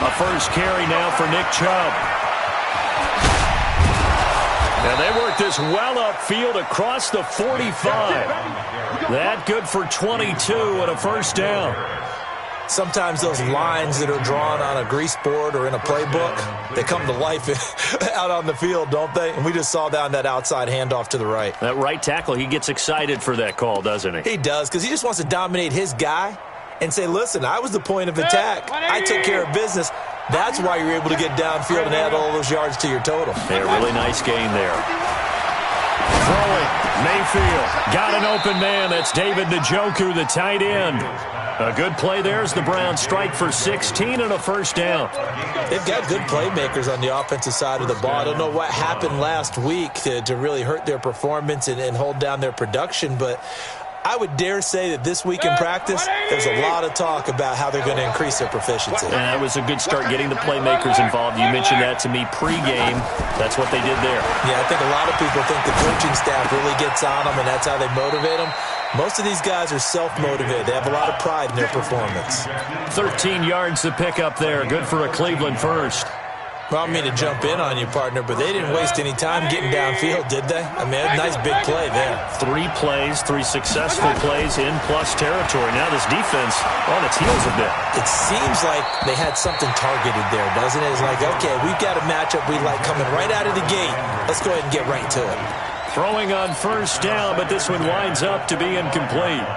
A first carry now for Nick Chubb. And they work this well upfield across the 45. That good for 22 and a first down. Sometimes those lines that are drawn on a grease board or in a playbook, they come to life out on the field, don't they? And we just saw down that outside handoff to the right. That right tackle, he gets excited for that call, doesn't he? He does, because he just wants to dominate his guy and say, listen, I was the point of attack. I took care of business. That's why you're able to get downfield and add all those yards to your total. Yeah, really nice gain there. Throwing, Mayfield. Got an open man. That's David Njoku, the tight end. A good play there as the Browns strike for 16 and a first down. They've got good playmakers on the offensive side of the ball. I don't know what happened last week to really hurt their performance and hold down their production, but I would dare say that this week in practice, there's a lot of talk about how they're going to increase their proficiency. And that was a good start getting the playmakers involved. You mentioned that to me pregame. That's what they did there. Yeah, I think a lot of people think the coaching staff really gets on them, and that's how they motivate them. Most of these guys are self-motivated. They have a lot of pride in their performance. 13 yards to pick up there. Good for a Cleveland first. Well, I don't mean to jump in on you, partner, but they didn't waste any time getting downfield, did they? I mean, a nice big play there. 3 plays, 3 successful plays in plus territory. Now this defense on its heels a bit. It seems like they had something targeted there, doesn't it? It's like, okay, we've got a matchup we like coming right out of the gate. Let's go ahead and get right to it. Throwing on first down, but this one winds up to be incomplete.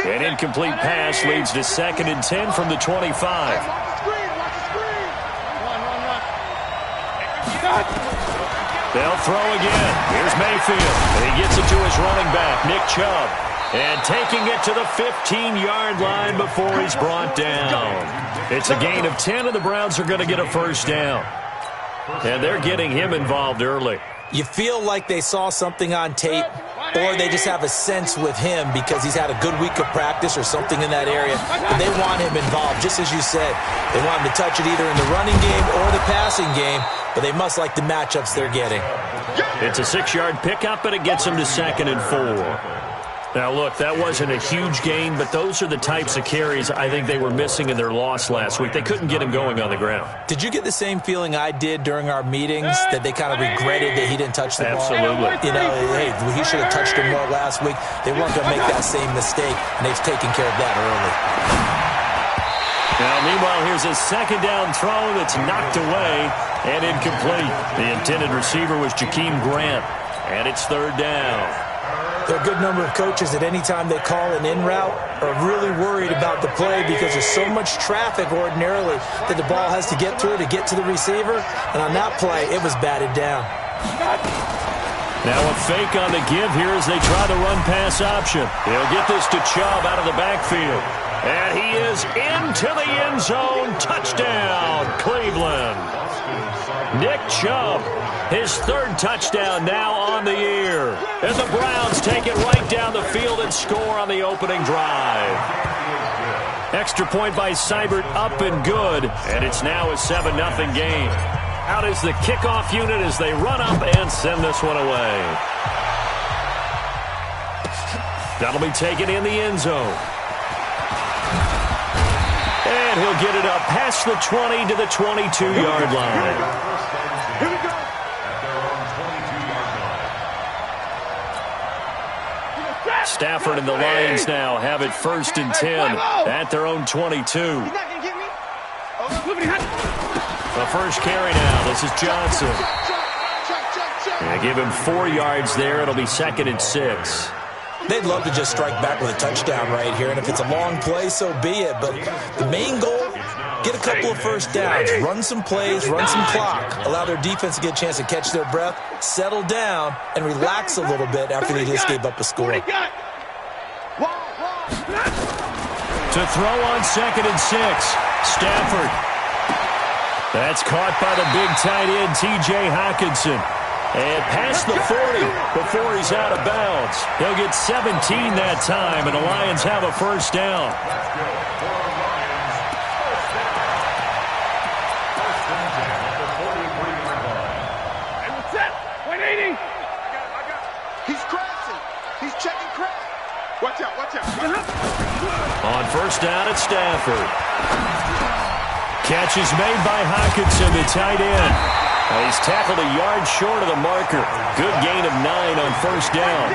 An incomplete pass leads to 2nd and 10 from the 25. They'll throw again. Here's Mayfield. And he gets it to his running back, Nick Chubb. And taking it to the 15-yard line before he's brought down. It's a gain of 10, and the Browns are going to get a first down. And they're getting him involved early. You feel like they saw something on tape, or they just have a sense with him because he's had a good week of practice or something in that area. But they want him involved, just as you said. They want him to touch it either in the running game or the passing game, but they must like the matchups they're getting. It's a 6-yard pickup, and it gets him to 2nd and 4. Now, look, that wasn't a huge gain, but those are the types of carries I think they were missing in their loss last week. They couldn't get him going on the ground. Did you get the same feeling I did during our meetings, that they kind of regretted that he didn't touch the ball? Absolutely. You know, hey, he should have touched it more last week. They weren't going to make that same mistake, and they've taken care of that early. Now, meanwhile, here's a 2nd down throw that's knocked away and incomplete. The intended receiver was Jakeem Grant, and it's 3rd down. There are a good number of coaches at any time they call an in route are really worried about the play because there's so much traffic ordinarily that the ball has to get through to get to the receiver. And on that play, it was batted down. Now a fake on the give here as they try the run-pass option. He'll get this to Chubb out of the backfield. And he is into the end zone. Touchdown, Cleveland. Nick Chubb, his 3rd touchdown now on the year. And the Browns take it right down the field and score on the opening drive. Extra point by Seibert, up and good. And it's now a 7-0 game. Out is the kickoff unit as they run up and send this one away. That'll be taken in the end zone. And he'll get it up past the 20 to the 22-yard line. Here we go. Stafford and the Lions now have it 1st and 10 at their own 22. He's not going to get me. The first carry now. This is Johnson. They give him 4 yards there. It'll be 2nd and 6. They'd love to just strike back with a touchdown right here, and if it's a long play, so be it. But the main goal, get a couple of first downs, run some plays, run some clock, allow their defense to get a chance to catch their breath, settle down, and relax a little bit after they just gave up a score. To throw on 2nd and 6, Stafford. That's caught by the big tight end, T.J. Hockenson. And past the 40 before he's out of bounds. He'll get 17 that time, and the Lions have a first down. He's crashing. He's checking crash. Watch out, watch out. On First down at Stafford. Catch is made by Hockenson, the tight end. He's tackled a yard short of the marker. Good gain of 9 on first down.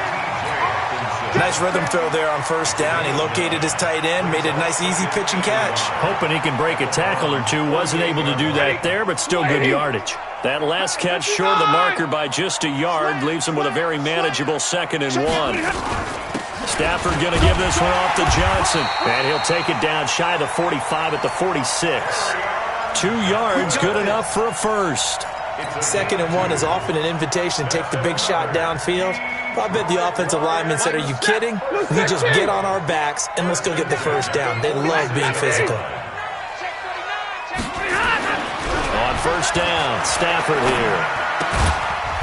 Nice rhythm throw there on first down. He located his tight end, made a nice easy pitch and catch. Hoping he can break a tackle or two. Wasn't able to do that there, but still good yardage. That last catch short of the marker by just a yard leaves him with a very manageable 2nd and 1. Stafford going to give this one off to Johnson. And he'll take it down shy of the 45 at the 46. 2 yards, good enough for a first. 2nd and 1 is often an invitation to take the big shot downfield. I bet the offensive lineman said, are you kidding? We just get on our backs and let's go get the first down. They love being physical. On first down, Stafford here.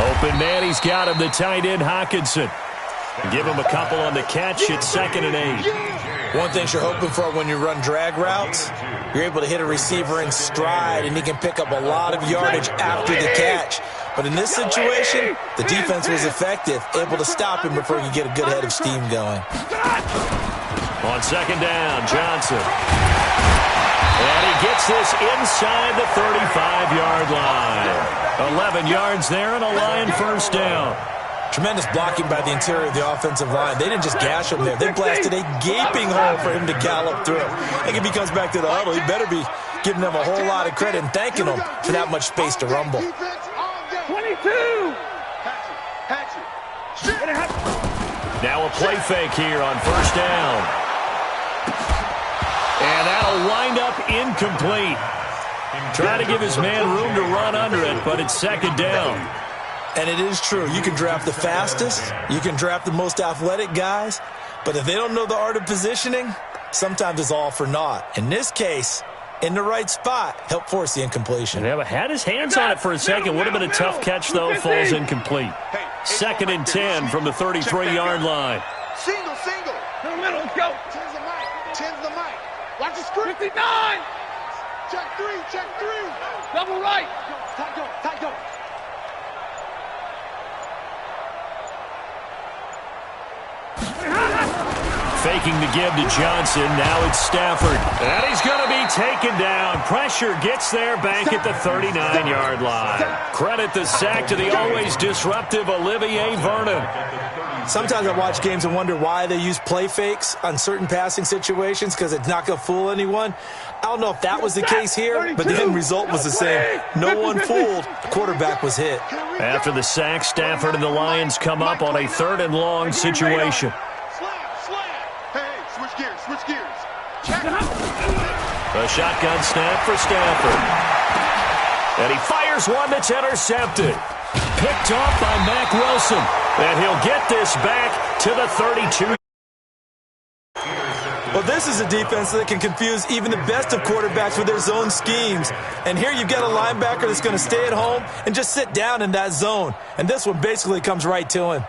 Open man, he's got him, the tight end Hockenson. Give him a couple on the catch. It's 2nd and 8. One thing you're hoping for when you run drag routes, you're able to hit a receiver in stride, and he can pick up a lot of yardage after the catch. But in this situation, the defense was effective, able to stop him before you get a good head of steam going. On 2nd down, Johnson. And he gets this inside the 35-yard line. 11 yards there and a Lion first down. Tremendous blocking by the interior of the offensive line. They didn't just gash him there. They blasted a gaping hole for him to gallop through. I think if he comes back to the huddle, he better be giving them a whole lot of credit and thanking them for that much space to rumble. 22! Now a play fake here on first down. And that'll wind up incomplete. Trying to give his man room to run under it, but it's 2nd down. And it is true. You can draft the fastest. You can draft the most athletic guys. But if they don't know the art of positioning, sometimes it's all for naught. In this case, in the right spot, help force the incompletion. Yeah, but had his hands on it for a second. Would have been a tough catch, though. Falls incomplete. 2nd and 10 from the 33-yard line. Single. In the middle, let's go. 10's the mic. Watch the screen. 59. Check 3. Double right. Tight go. Faking the give to Johnson. Now it's Stafford. And he's going to be taken down. Pressure gets there back at the 39-yard line. Credit the sack to the always disruptive Olivier Vernon. Sometimes I watch games and wonder why they use play fakes on certain passing situations because it's not going to fool anyone. I don't know if that was the case here, but the end result was the same. No one fooled. The quarterback was hit. After the sack, Stafford and the Lions come up on a 3rd and long situation. Switch gears. A shotgun snap for Stafford. And he fires one that's intercepted. Picked off by Mack Wilson. And he'll get this back to the 32. Well, this is a defense that can confuse even the best of quarterbacks with their zone schemes. And here you've got a linebacker that's going to stay at home and just sit down in that zone. And this one basically comes right to him.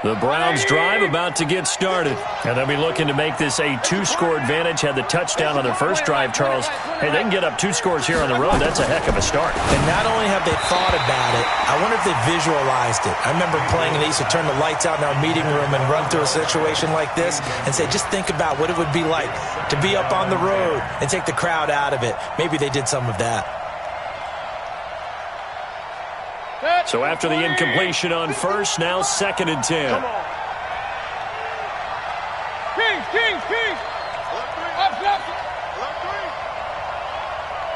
The Browns drive about to get started. And they'll be looking to make this a 2-score advantage. Had the touchdown on their first drive, Charles. Hey, they can get up 2 scores here on the road. That's a heck of a start. And not only have they thought about it, I wonder if they visualized it. I remember playing and they used to turn the lights out in our meeting room and run through a situation like this and say, just think about what it would be like to be up on the road and take the crowd out of it. Maybe they did some of that. So after the incompletion on first, now 2nd and 10. Come on. Kings.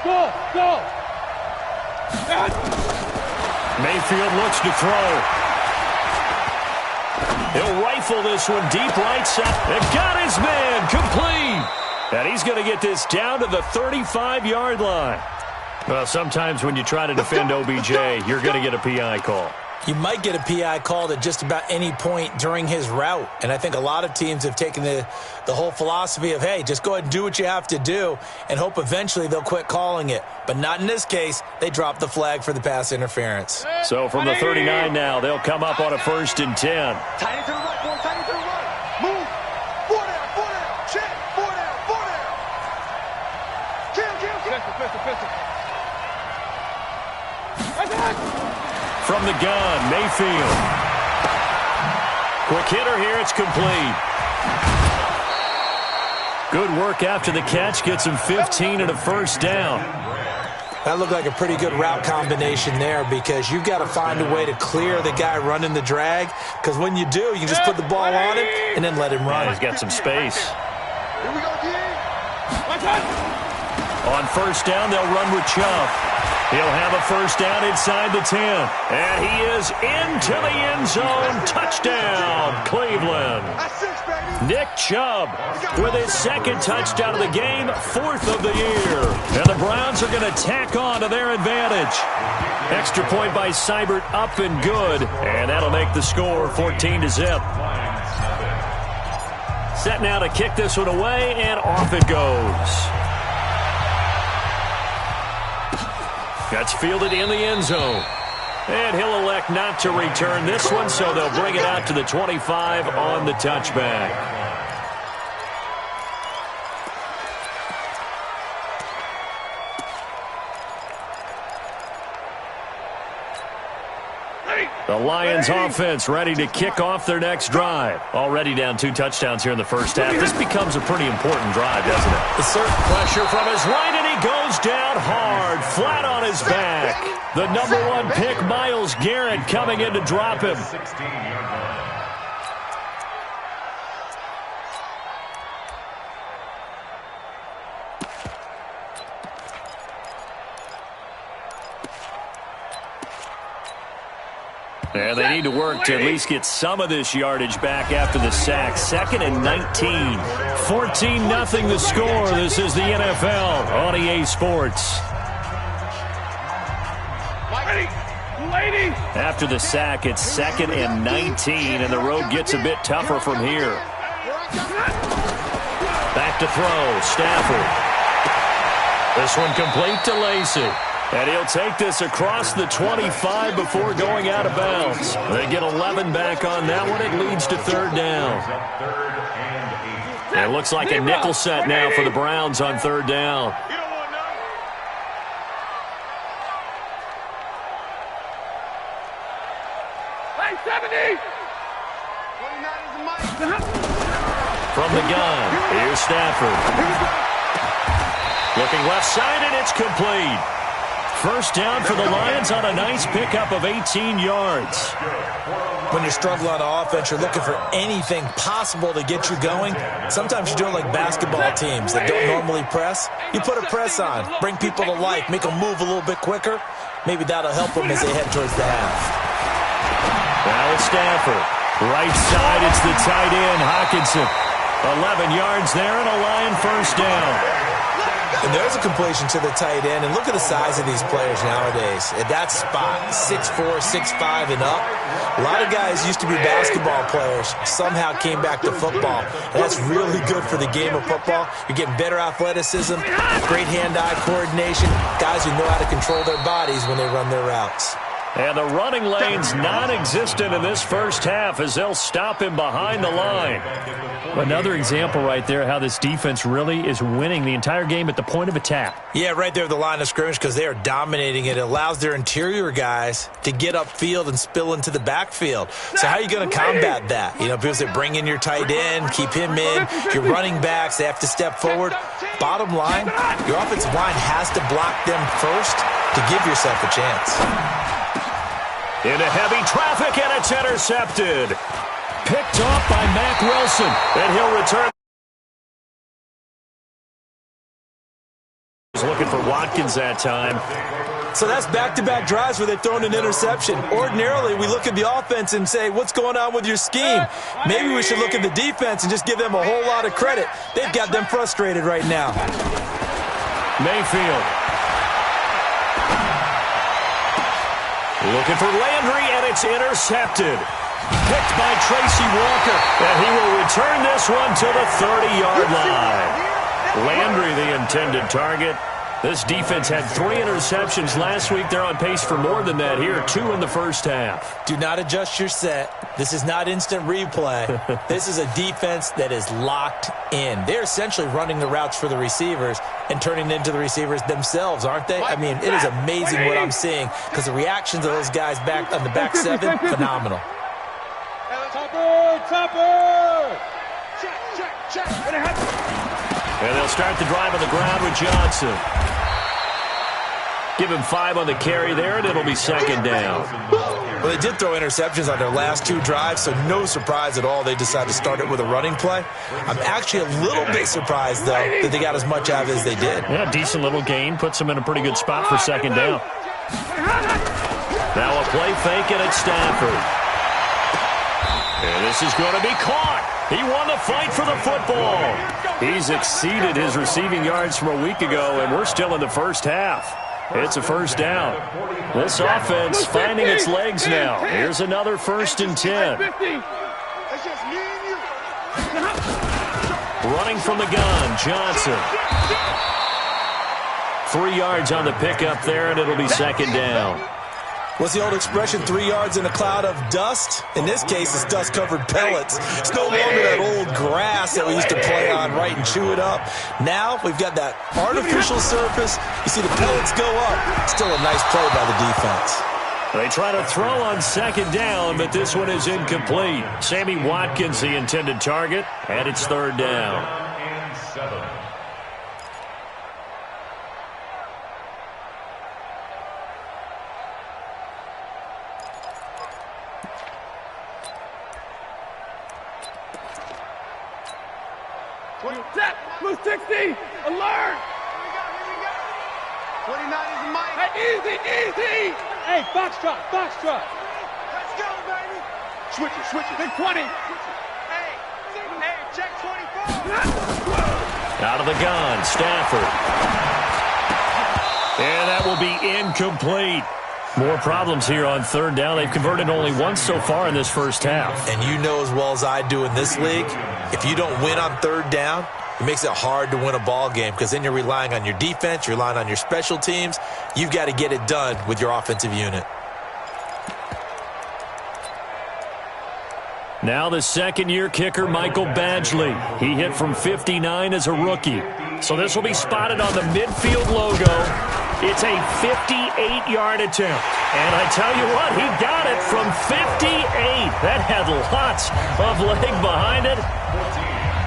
Up. Go. Mayfield looks to throw. He'll rifle this one deep right side. They've got his man complete. And he's going to get this down to the 35-yard line. Well, sometimes when you try to defend OBJ, you're going to get a PI call. You might get a PI called at just about any point during his route. And I think a lot of teams have taken the whole philosophy of, hey, just go ahead and do what you have to do and hope eventually they'll quit calling it. But not in this case. They dropped the flag for the pass interference. So from the 39 now, they'll come up on a 1st and 10. Tight end to the right, boy. Tight end to the right. Move. 4 down. Check. 4 down. Kill. Pistol. From the gun, Mayfield. Quick hitter here. It's complete. Good work after the catch. Gets him 15 and a first down. That looked like a pretty good route combination there because you've got to find a way to clear the guy running the drag, because when you do, you can just put the ball on him and then let him run. He's got some space. Here we go, D. On first down, they'll run with Chubb. He'll have a first down inside the 10. And he is into the end zone. Touchdown, Cleveland. That's 6, baby. Nick Chubb with his second touchdown of the game, 4th of the year. And the Browns are going to tack on to their advantage. Extra point by Seibert, up and good. And that'll make the score 14-0. Set now to kick this one away, and off it goes. That's fielded in the end zone. And he'll elect not to return this one, so they'll bring it out to the 25 on the touchback. The Lions offense ready to kick off their next drive. Already down 2 touchdowns here in the first half. This becomes a pretty important drive, doesn't it? The certain pressure from his right, and he goes down hard, flat on his back. The number 1 pick, Myles Garrett, coming in to drop him. And they need to work to at least get some of this yardage back after the sack. 2nd and 19. 14-0 the score. This is the NFL on EA Sports. After the sack, it's 2nd and 19, and the road gets a bit tougher from here. Back to throw, Stafford. This one complete to Lacy. And he'll take this across the 25 before going out of bounds. They get 11 back on that one. It leads to 3rd down. And it looks like a nickel set now for the Browns on 3rd down. From the gun, here's Stafford. Looking left side, and it's complete. First down for the Lions on a nice pickup of 18 yards. When you're struggling on offense, you're looking for anything possible to get you going. Sometimes you do it like basketball teams that don't normally press. You put a press on, bring people to life, make them move a little bit quicker. Maybe that'll help them as they head towards the half. Now it's Stafford. Right side, it's the tight end, Hockenson. 11 yards there and a Lion first down. And there's a completion to the tight end. And look at the size of these players nowadays. At that spot, 6'4", 6'5", and up. A lot of guys used to be basketball players, somehow came back to football. And that's really good for the game of football. You're getting better athleticism, great hand-eye coordination, guys who know how to control their bodies when they run their routes. And the running lane's non-existent in this first half as they'll stop him behind the line. Another example right there how this defense really is winning the entire game at the point of attack. Yeah, right there at the line of scrimmage because they are dominating it. It allows their interior guys to get upfield and spill into the backfield. So how are you going to combat that? You know, people say bring in your tight end, keep him in. Your running backs, they have to step forward. Bottom line, your offensive line has to block them first to give yourself a chance. Into heavy traffic, and it's intercepted. Picked off by Mack Wilson, and he'll return. He's looking for Watkins that time. So that's back-to-back drives where they've thrown an interception. Ordinarily, we look at the offense and say, what's going on with your scheme? Maybe we should look at the defense and just give them a whole lot of credit. They've got them frustrated right now. Mayfield. Looking for Landry, and it's intercepted. Picked by Tracy Walker, and he will return this one to the 30-yard line. Landry, the intended target. This defense had 3 interceptions last week. They're on pace for more than that here, 2 in the first half. Do not adjust your set. This is not instant replay. This is a defense that is locked in. They're essentially running the routes for the receivers and turning it into the receivers themselves, aren't they? I mean, it is amazing what I'm seeing because the reactions of those guys back on the back 7, phenomenal. grasshopper! Check. And they'll start the drive on the ground with Johnson. Give him 5 on the carry there, and it'll be second down. Well, they did throw interceptions on their last 2 drives, so no surprise at all they decided to start it with a running play. I'm actually a little bit surprised, though, that they got as much out of it as they did. Yeah, decent little gain. Puts them in a pretty good spot for second down. Now a play fake, and it's Stafford. And this is going to be caught. He won the fight for the football. He's exceeded his receiving yards from a week ago, and we're still in the first half. It's a first down. This offense finding its legs now. Here's another 1st and 10. Running from the gun, Johnson. 3 yards on the pickup there, and it'll be second down. What's the old expression, 3 yards in a cloud of dust? In this case, it's dust-covered pellets. It's no longer that old grass that we used to play on, right, and chew it up. Now we've got that artificial surface. You see the pellets go up. Still a nice play by the defense. They try to throw on second down, but this one is incomplete. Sammy Watkins, the intended target, and it's third down. Set, blue 60, alert! 29 is Mike. Hey, easy! Hey, box drop. Let's go, baby. Switch it. Big 20. Hey, check 24. Out of the gun, Stafford. And that will be incomplete. More problems here on third down. They've converted only once so far in this first half. And you know as well as I do in this league, if you don't win on third down, it makes it hard to win a ball game because then you're relying on your defense, you're relying on your special teams. You've got to get it done with your offensive unit. Now the second-year kicker, Michael Badgley. He hit from 59 as a rookie. So this will be spotted on the midfield logo. It's a 58-yard attempt. And I tell you what, he got it from 58. That had lots of leg behind it.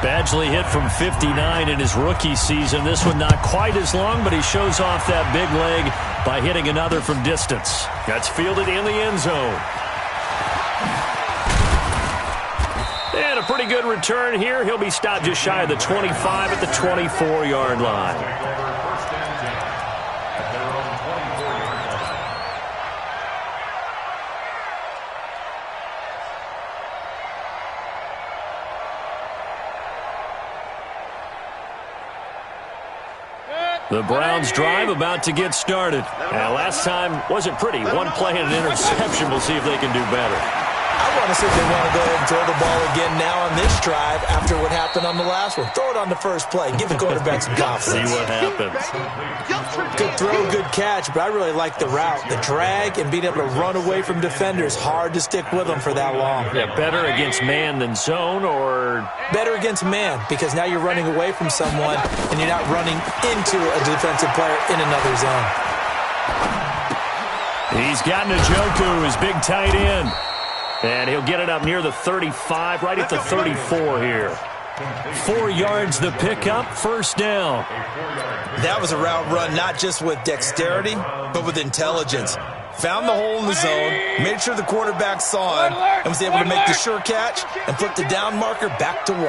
Badgley hit from 59 in his rookie season. This one not quite as long, but he shows off that big leg by hitting another from distance. That's fielded in the end zone. And a pretty good return here. He'll be stopped just shy of the 25 at the 24-yard line. The Browns drive about to get started. Last time wasn't pretty. One play and an interception. We'll see if they can do better. I want to see if they want to go ahead and throw the ball again now on this drive after what happened on the last one. Throw it on the first play. Give the quarterback some confidence. See what happens. Good throw, good catch, but I really like the route. The drag and being able to run away from defenders. Hard to stick with them for that long. Yeah, better against man than zone, or better against man, because now you're running away from someone and you're not running into a defensive player in another zone. He's got Njoku, his big tight end. And he'll get it up near the 35, right at the 34 here. 4 yards the pickup, first down. That was a route run not just with dexterity, but with intelligence. Found the hole in the zone, made sure the quarterback saw him, and was able to make the sure catch and flip the down marker back to 1.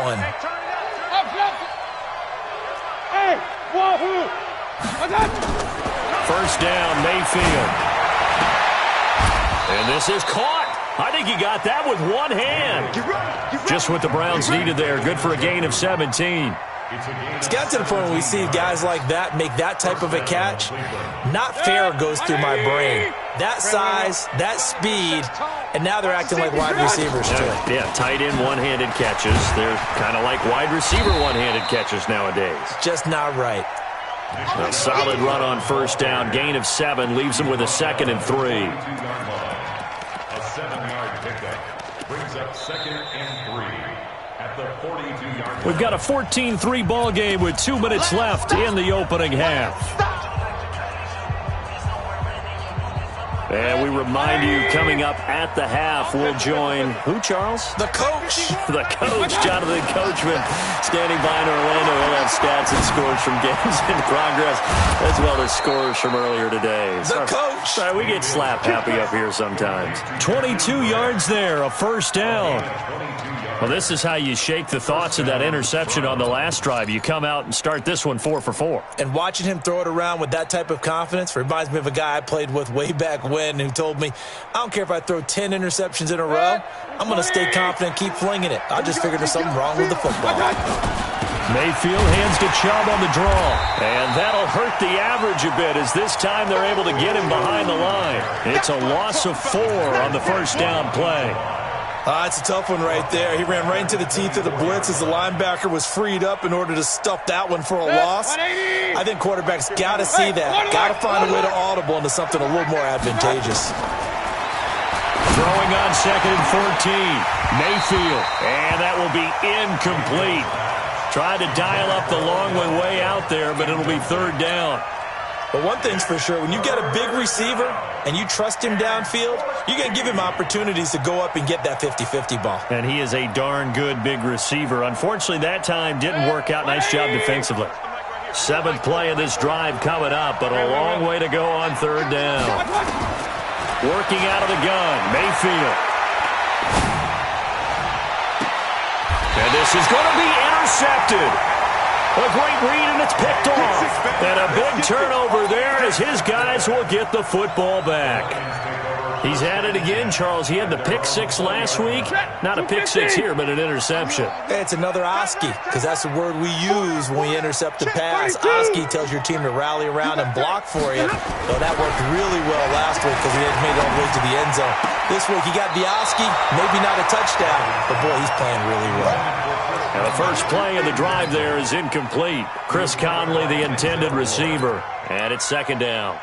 First down, Mayfield. And this is caught. I think he got that with one hand. Just what the Browns needed there. Good for a gain of 17. It's got to the point where we see guys like that make that type of a catch. Not fair goes through my brain. That size, that speed, and now they're acting like wide receivers too. Yeah, tight end one-handed catches. They're kind of like wide receiver one-handed catches nowadays. Just not right. A solid run on first down. Gain of 7 leaves them with a 2nd and 3. A 7-yard pickup brings up 2nd and 3 at the 42-yard line. We've got a 14-3 ball game with 2 minutes left in the opening half. And we remind you, coming up at the half, we'll join who, Charles? The coach. The coach, Jonathan Coachman, standing by in Orlando. He'll have stats and scores from games in progress, as well as scores from earlier today. The coach. Sorry, we get slap happy up here sometimes. 22 yards there, a first down. Well, this is how you shake the thoughts of that interception on the last drive. You come out and start this one 4 for 4. And watching him throw it around with that type of confidence reminds me of a guy I played with way back when who told me, I don't care if I throw 10 interceptions in a row, I'm going to stay confident, keep flinging it. I just figured there's something wrong with the football. Mayfield hands to Chubb on the draw. And that'll hurt the average a bit as this time they're able to get him behind the line. It's a loss of 4 on the first down play. It's a tough one right there. He ran right into the teeth of the blitz as the linebacker was freed up in order to stuff that one for a loss. I think quarterbacks got to see that. Got to find a way to audible into something a little more advantageous. Throwing on 2nd and 14. Mayfield. And that will be incomplete. Tried to dial up the long way out there, but it'll be 3rd down. But one thing's for sure, when you get a big receiver and you trust him downfield, you're going to give him opportunities to go up and get that 50-50 ball. And he is a darn good big receiver. Unfortunately, that time didn't work out. Nice job defensively. 7th play of this drive coming up, but a long way to go on 3rd down. Working out of the gun, Mayfield. And this is going to be intercepted. A great read, and it's picked off. And a big turnover there as his guys will get the football back. He's at it again, Charles. He had the pick 6 last week. Not a pick 6 here, but an interception. It's another Oski, because that's the word we use when we intercept the pass. Oski tells your team to rally around and block for you. So that worked really well last week because he had made it all the way to the end zone. This week he got the Oski, maybe not a touchdown, but boy, he's playing really well. And the first play of the drive there is incomplete. Chris Conley, the intended receiver. And it's 2nd down.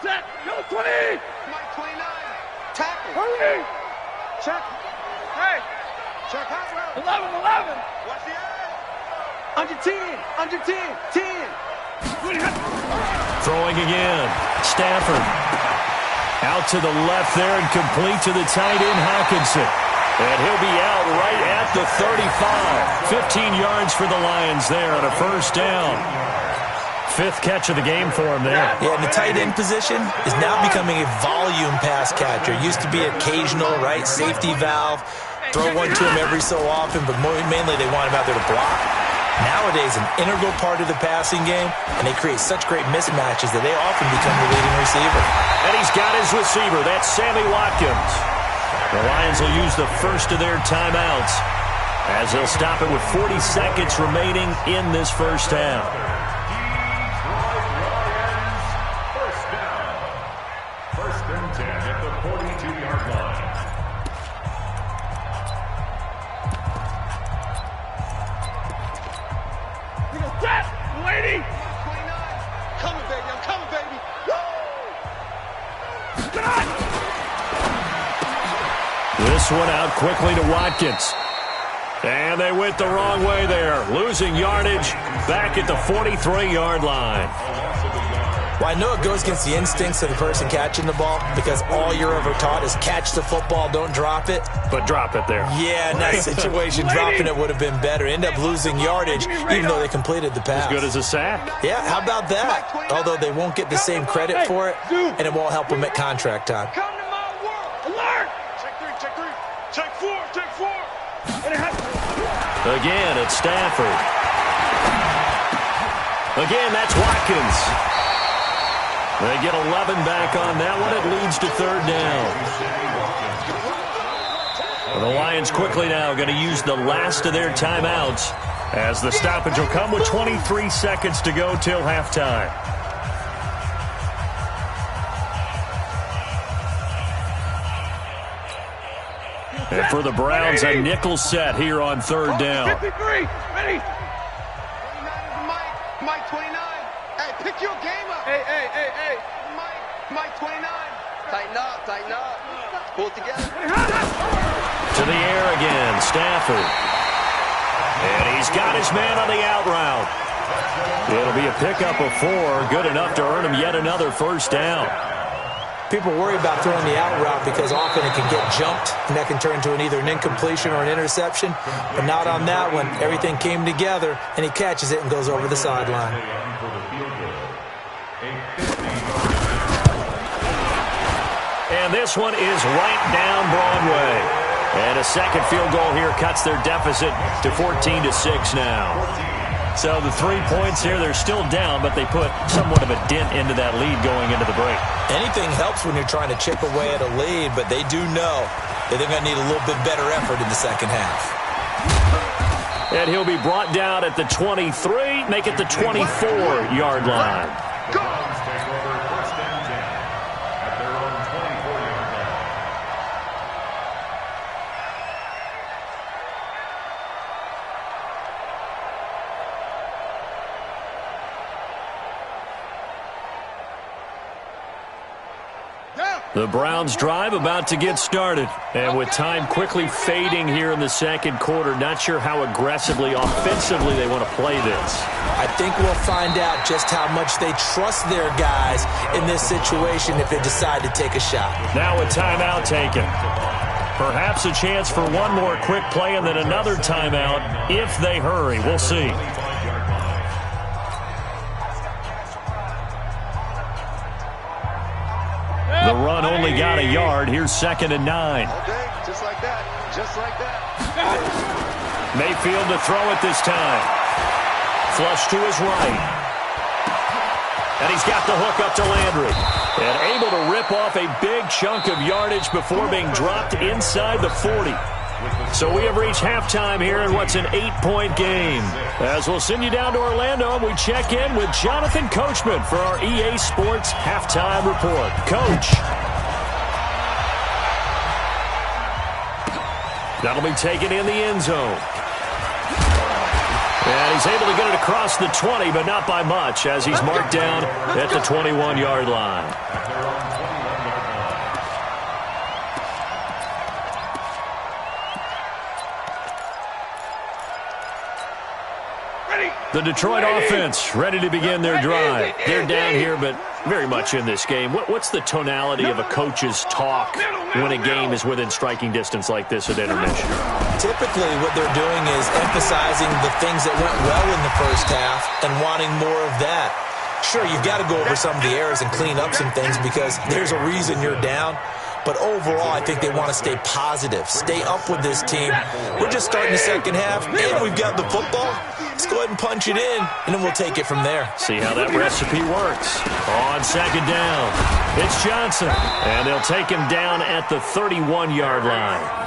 Set. Go 20. Mike 29. Tackle. Hurry. Check. Hey. Check hot route. 11. Watch the edge. Under 10. Under 10. 10. Throwing again. Stafford. Out to the left there and complete to the tight end, Hockenson. And he'll be out right at the 35. 15 yards for the Lions there on a first down. 5th catch of the game for him there. Yeah, and the tight end position is now becoming a volume pass catcher. It used to be occasional, right? Safety valve. Throw one to him every so often, but mainly they want him out there to block. Nowadays, an integral part of the passing game, and they create such great mismatches that they often become the leading receiver. And he's got his receiver. That's Sammy Watkins. The Lions will use the first of their timeouts as they'll stop it with 40 seconds remaining in this first half. First down. 1st and 10 at the 42-yard line. Lady! 29. Coming, baby. I'm coming, baby. This one out quickly to Watkins. And they went the wrong way there. Losing yardage back at the 43-yard line. Well, I know it goes against the instincts of the person catching the ball because all you're ever taught is catch the football, don't drop it. But drop it there. Yeah, in that situation, dropping it would have been better. End up losing yardage even though they completed the pass. As good as a sack. Yeah, how about that? Although they won't get the same credit for it, and it won't help them at contract time. Come to my world. Alert! Check 3, check 3. Check 4, check 4. Again, it's Stafford. Again, that's Watkins. They get 11 back on that one. It leads to 3rd down. The Lions quickly now going to use the last of their timeouts as the stoppage will come with 23 seconds to go till halftime. And for the Browns, a nickel set here on 3rd down. 53, ready? 29 Mike 29. Hey, pick your game up. Hey. Mike 29. Tighten up. Pull it together. To the air again, Stafford. And he's got his man on the out route. It'll be a pickup of 4, good enough to earn him yet another first down. People worry about throwing the out route because often it can get jumped, and that can turn into either an incompletion or an interception. But not on that one. Everything came together, and he catches it and goes over the sideline. And this one is right down Broadway. And a second field goal here cuts their deficit to 14-6 now. So the 3 points here, they're still down, but they put somewhat of a dent into that lead going into the break. Anything helps when you're trying to chip away at a lead, but they do know that they're going to need a little bit better effort in the second half. And he'll be brought down at the 23, make it the 24-yard line. The Browns drive about to get started. And with time quickly fading here in the second quarter, not sure how aggressively, offensively they want to play this. I think we'll find out just how much they trust their guys in this situation if they decide to take a shot. Now a timeout taken. Perhaps a chance for one more quick play and then another timeout if they hurry. We'll see. The run only got a yard. Here's 2nd and 9. Okay, just like that. Just like that. Mayfield to throw it this time. Flush to his right. And he's got the hook up to Landry. And able to rip off a big chunk of yardage before being dropped inside the 40. So we have reached halftime here in what's an 8-point game. As we'll send you down to Orlando, we check in with Jonathan Coachman for our EA Sports Halftime Report. Coach. That'll be taken in the end zone. And he's able to get it across the 20, but not by much, as he's marked down at the 21-yard line. The Detroit offense ready to begin their drive. They're down here, but very much in this game. What's the tonality of a coach's talk when a game is within striking distance like this at intermission? Typically, what they're doing is emphasizing the things that went well in the first half and wanting more of that. Sure, you've got to go over some of the errors and clean up some things because there's a reason you're down. But overall, I think they want to stay positive, stay up with this team. We're just starting the second half, and we've got the football. Let's go ahead and punch it in, and then we'll take it from there. See how that recipe works. On 2nd down, it's Johnson, and they'll take him down at the 31-yard line.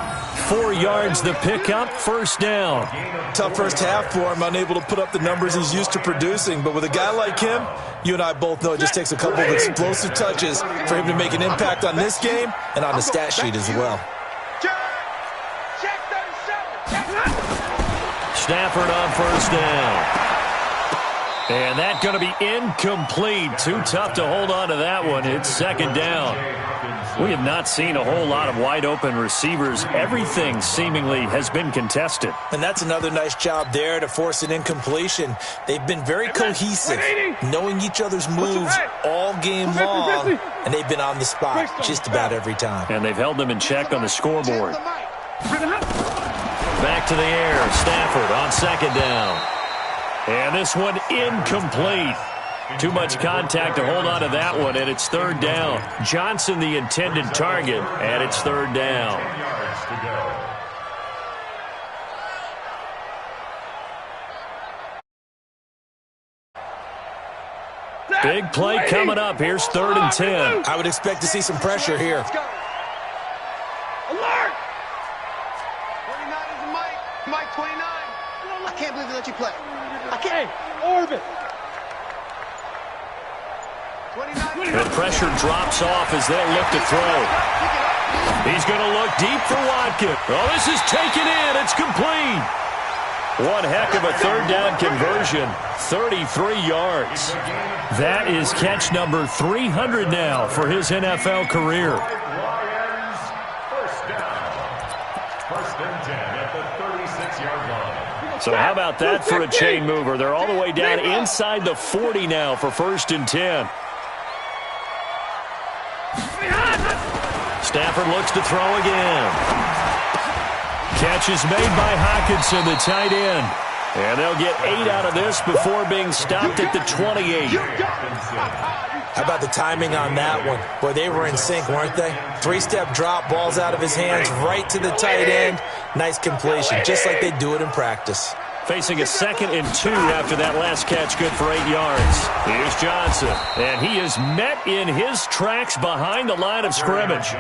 4 yards the pickup, first down. Tough first half for him, unable to put up the numbers he's used to producing. But with a guy like him, you and I both know it just takes a couple of explosive touches for him to make an impact on this game and on the stat sheet as well. Stafford on first down. And that's going to be incomplete. Too tough to hold on to that one. It's 2nd down. We have not seen a whole lot of wide-open receivers. Everything seemingly has been contested. And that's another nice job there to force an incompletion. They've been very cohesive, knowing each other's moves all game long, and they've been on the spot just about every time. And they've held them in check on the scoreboard. Back to the air. Stafford on 2nd down. And this one incomplete. Too much contact to hold on to that one, and it's 3rd down. Johnson the intended target, and it's 3rd down. Big play coming up. Here's 3rd and 10. I would expect to see some pressure here. Alert! 29 is Mike. Mike 29. I can't believe they let you play. I can't. Orbit. The pressure drops off as they'll look to throw. He's going to look deep for Watkins. Oh, this is taken in. It's complete. One heck of a 3rd down conversion. 33 yards. That is catch number 300 now for his NFL career. Lions, first down. 1st and 10 at the 36-yard line. So how about that for a chain mover? They're all the way down inside the 40 now for 1st and 10. Stafford looks to throw again. Catch is made by Hockenson, the tight end. And they'll get 8 out of this before being stopped at the 28. How about the timing on that one? Boy, they were in sync, weren't they? 3-step drop, balls out of his hands, right to the tight end. Nice completion, just like they do it in practice. Facing a 2nd and 2 after that last catch, good for 8 yards. Here's Johnson, and he is met in his tracks behind the line of scrimmage.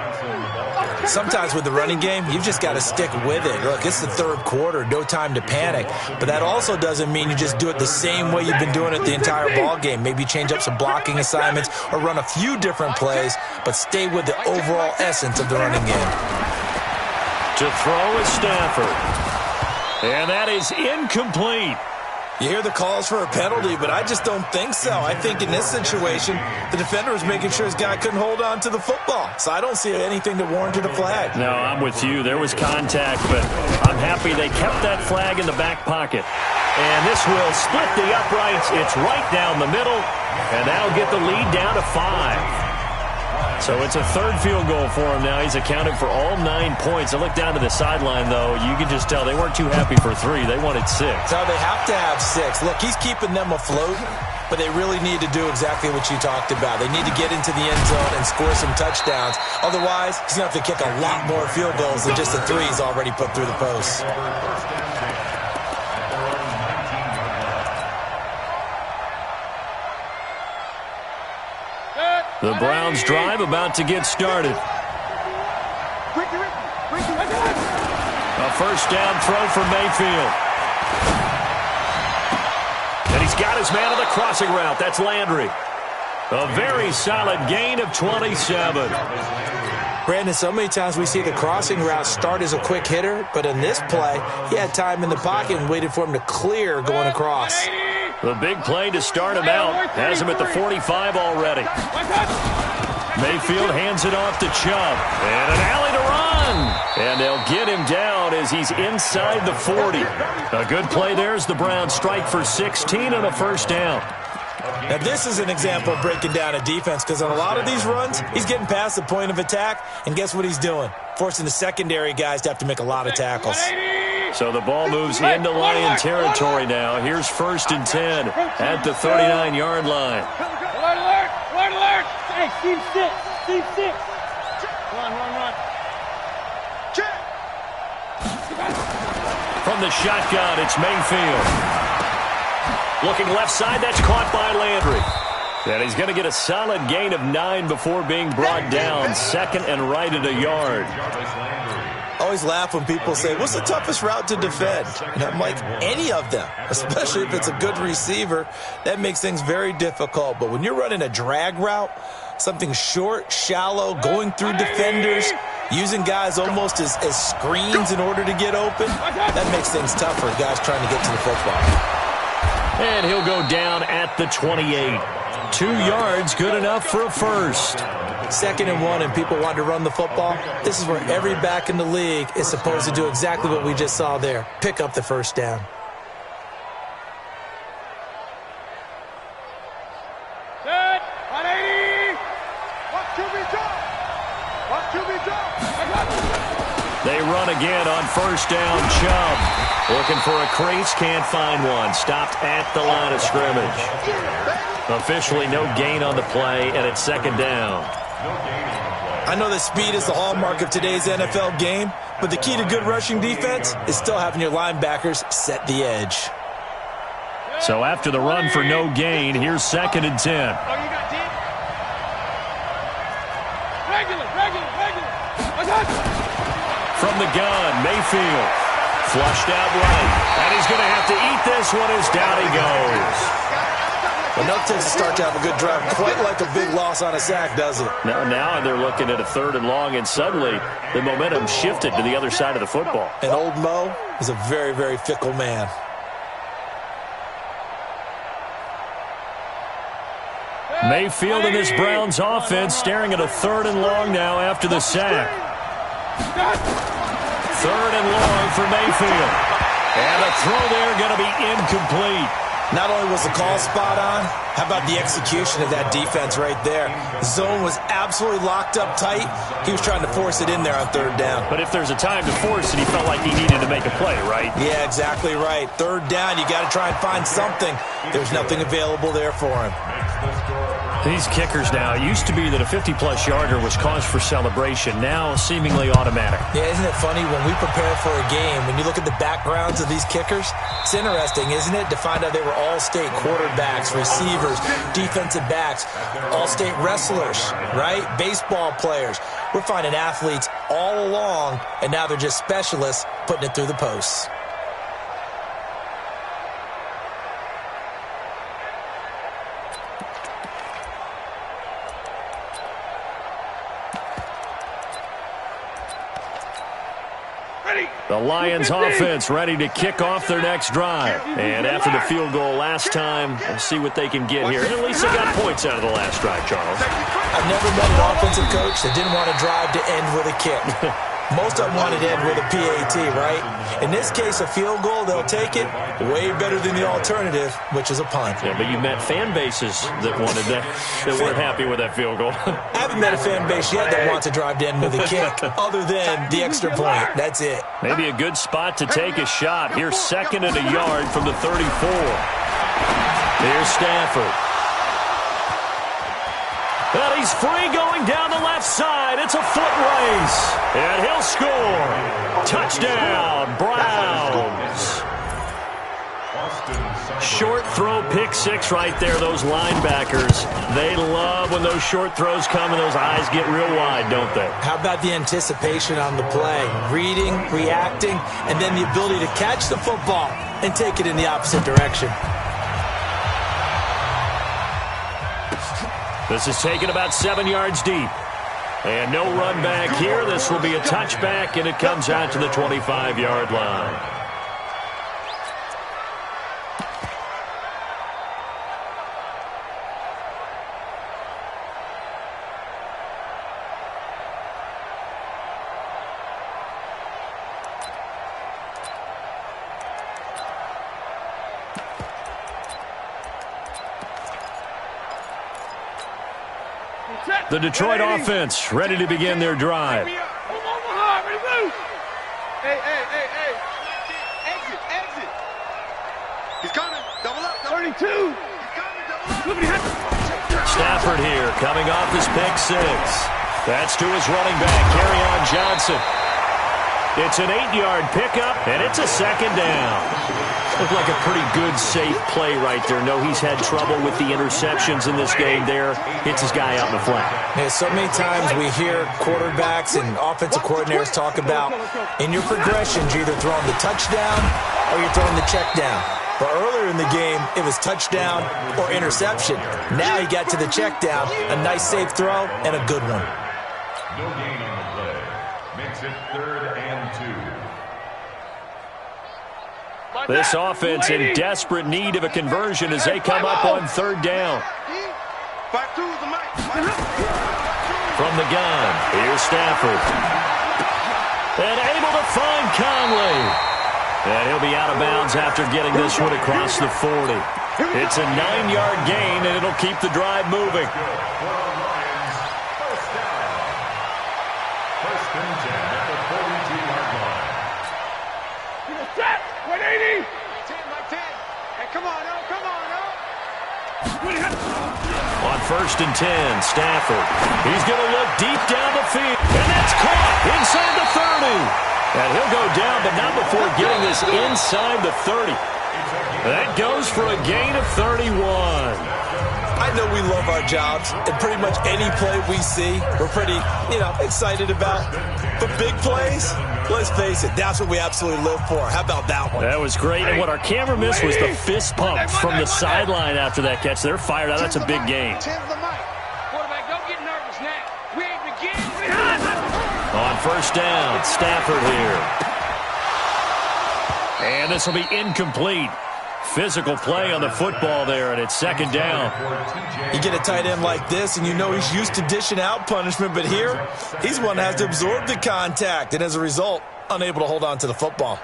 Sometimes with the running game, you've just got to stick with it. Look, it's the 3rd quarter, no time to panic. But that also doesn't mean you just do it the same way you've been doing it the entire ball game. Maybe change up some blocking assignments or run a few different plays, but stay with the overall essence of the running game. To throw is Stafford. And that is incomplete. You hear the calls for a penalty, but I just don't think so. I think in this situation, the defender was making sure his guy couldn't hold on to the football. So I don't see anything that warranted a flag. No, I'm with you. There was contact, but I'm happy they kept that flag in the back pocket. And this will split the uprights. It's right down the middle, and that'll get the lead down to 5. So it's a 3rd field goal for him now. He's accounted for all 9 points. I look down to the sideline, though. You can just tell they weren't too happy for 3. They wanted 6. So they have to have 6. Look, he's keeping them afloat, but they really need to do exactly what you talked about. They need to get into the end zone and score some touchdowns. Otherwise, he's going to have to kick a lot more field goals than just the 3 he's already put through the posts. The Browns drive about to get started. A 1st down throw for Mayfield. And he's got his man on the crossing route. That's Landry. A very solid gain of 27. Brandon, so many times we see the crossing route start as a quick hitter, but in this play, he had time in the pocket and waited for him to clear going across. The big play to start him out. Has him at the 45 already. Mayfield hands it off to Chubb. And an alley to run. And they'll get him down as he's inside the 40. A good play there as the Browns strike for 16 and a 1st down. Now, this is an example of breaking down a defense because on a lot of these runs, he's getting past the point of attack, and guess what he's doing? Forcing the secondary guys to have to make a lot of tackles. So the ball moves into Lion territory now. Here's 1st and 10 at the 39-yard line. Alert, alert, alert, alert. Hey, team 6, team 6. Run. Check. From the shotgun, it's Mayfield. Looking left side, that's caught by Landry. And he's going to get a solid gain of 9 before being brought down. 2nd and right at a yard. Always laugh when people say, what's the toughest route to defend? And I'm like, any of them, especially if it's a good receiver. That makes things very difficult. But when you're running a drag route, something short, shallow, going through defenders, using guys almost as screens in order to get open, that makes things tough for guys trying to get to the football. And he'll go down at the 28. 2 yards, good enough for a 1st. 2nd and 1 and people want to run the football. This is where every back in the league is supposed to do exactly what we just saw there. Pick up the 1st down. Set. 180. What to be done? What to be done? They run again on 1st down. Chubb looking for a crease, can't find one. Stopped at the line of scrimmage. Officially no gain on the play, and it's 2nd down. I know that speed is the hallmark of today's NFL game, but the key to good rushing defense is still having your linebackers set the edge. So after the run for no gain, here's 2nd and 10. Oh, you got 10? Regular. From the gun, Mayfield. Flushed out right. And he's going to have to eat this one as down he goes. Enough to start to have a good drive. Quite like a big loss on a sack, doesn't it? Now they're looking at a 3rd and long, and suddenly the momentum shifted to the other side of the football. And old Mo is a very, very fickle man. Mayfield and this Browns offense staring at a 3rd and long now after the sack. 3rd and long for Mayfield. And the throw there going to be incomplete. Not only was the call spot on, how about the execution of that defense right there? The zone was absolutely locked up tight. He was trying to force it in there on third down. But if there's a time to force it, he felt like he needed to make a play, right? Yeah, exactly right. Third down, you got to try and find something. There's nothing available there for him. These kickers now, it used to be that a 50-plus yarder was cause for celebration. Now, seemingly automatic. Yeah, isn't it funny when we prepare for a game, when you look at the backgrounds of these kickers, it's interesting, isn't it, to find out they were all-state quarterbacks, receivers, defensive backs, all-state wrestlers, right? Baseball players. We're finding athletes all along, and now they're just specialists putting it through the posts. The Lions offense ready to kick off their next drive. And after the field goal last time, we'll see what they can get here. And at least they got points out of the last drive, Charles. I've never met an offensive coach that didn't want to drive to end with a kick. Most of them wanted to end with a PAT, right? In this case, a field goal, they'll take it. Way better than the alternative, which is a punt. Yeah, but you met fan bases that wanted that weren't happy with that field goal. I haven't met a fan base yet that wants to drive to end with a kick, other than the extra point. That's it. Maybe a good spot to take a shot. Here's 2nd and a yard from the 34. Here's Stafford. And he's free going down the left side. It's a foot race. And he'll score. Touchdown, Browns. Short throw, pick six right there, those linebackers. They love when those short throws come and those eyes get real wide, don't they? How about the anticipation on the play? Reading, reacting, and then the ability to catch the football and take it in the opposite direction. This is taken about 7 yards deep. And no run back here. This will be a touchback, and it comes out to the 25-yard line. The Detroit offense ready to begin their drive. Hey. Exit. He's coming. Double up. 32. He's coming. Double up. Stafford here coming off his pick six. That's to his running back, Kerryon Johnson. It's an 8-yard pickup, and it's a 2nd down. Looked like a pretty good, safe play right there. No, he's had trouble with the interceptions in this game there. Hits his guy out in the flat. Yeah, so many times we hear quarterbacks and offensive coordinators talk about in your progressions, you're either throwing the touchdown or you're throwing the check down. But earlier in the game, it was touchdown or interception. Now he got to the check down, a nice safe throw, and a good one. No gain on the play. Makes it 3rd and 2. This offense in desperate need of a conversion as they come up on 3rd down. From the gun, here's Stafford. And able to find Conley. And he'll be out of bounds after getting this one across the 40. It's a 9-yard gain, and it'll keep the drive moving. First and 10 at the 42-yard line. 180. 10. Hey, come on, oh. On 1st and 10, Stafford. He's going to look deep down the field. And that's caught inside the 30. And he'll go down, but not before getting this inside the 30. That goes for a gain of 31. I know we love our jobs, and pretty much any play we see, we're pretty, excited about. But big plays, let's face it, that's what we absolutely live for. How about that one? That was great, and what our camera missed was the fist pump from the sideline after that catch. They're fired out. That's a big game. Quarterback, don't get nervous now. We ain't beginning. On 1st down, Stafford here. And this will be incomplete. Physical play on the football there, and it's 2nd down. You get a tight end like this, and you know he's used to dishing out punishment, but here, he's one that has to absorb the contact, and as a result, unable to hold on to the football.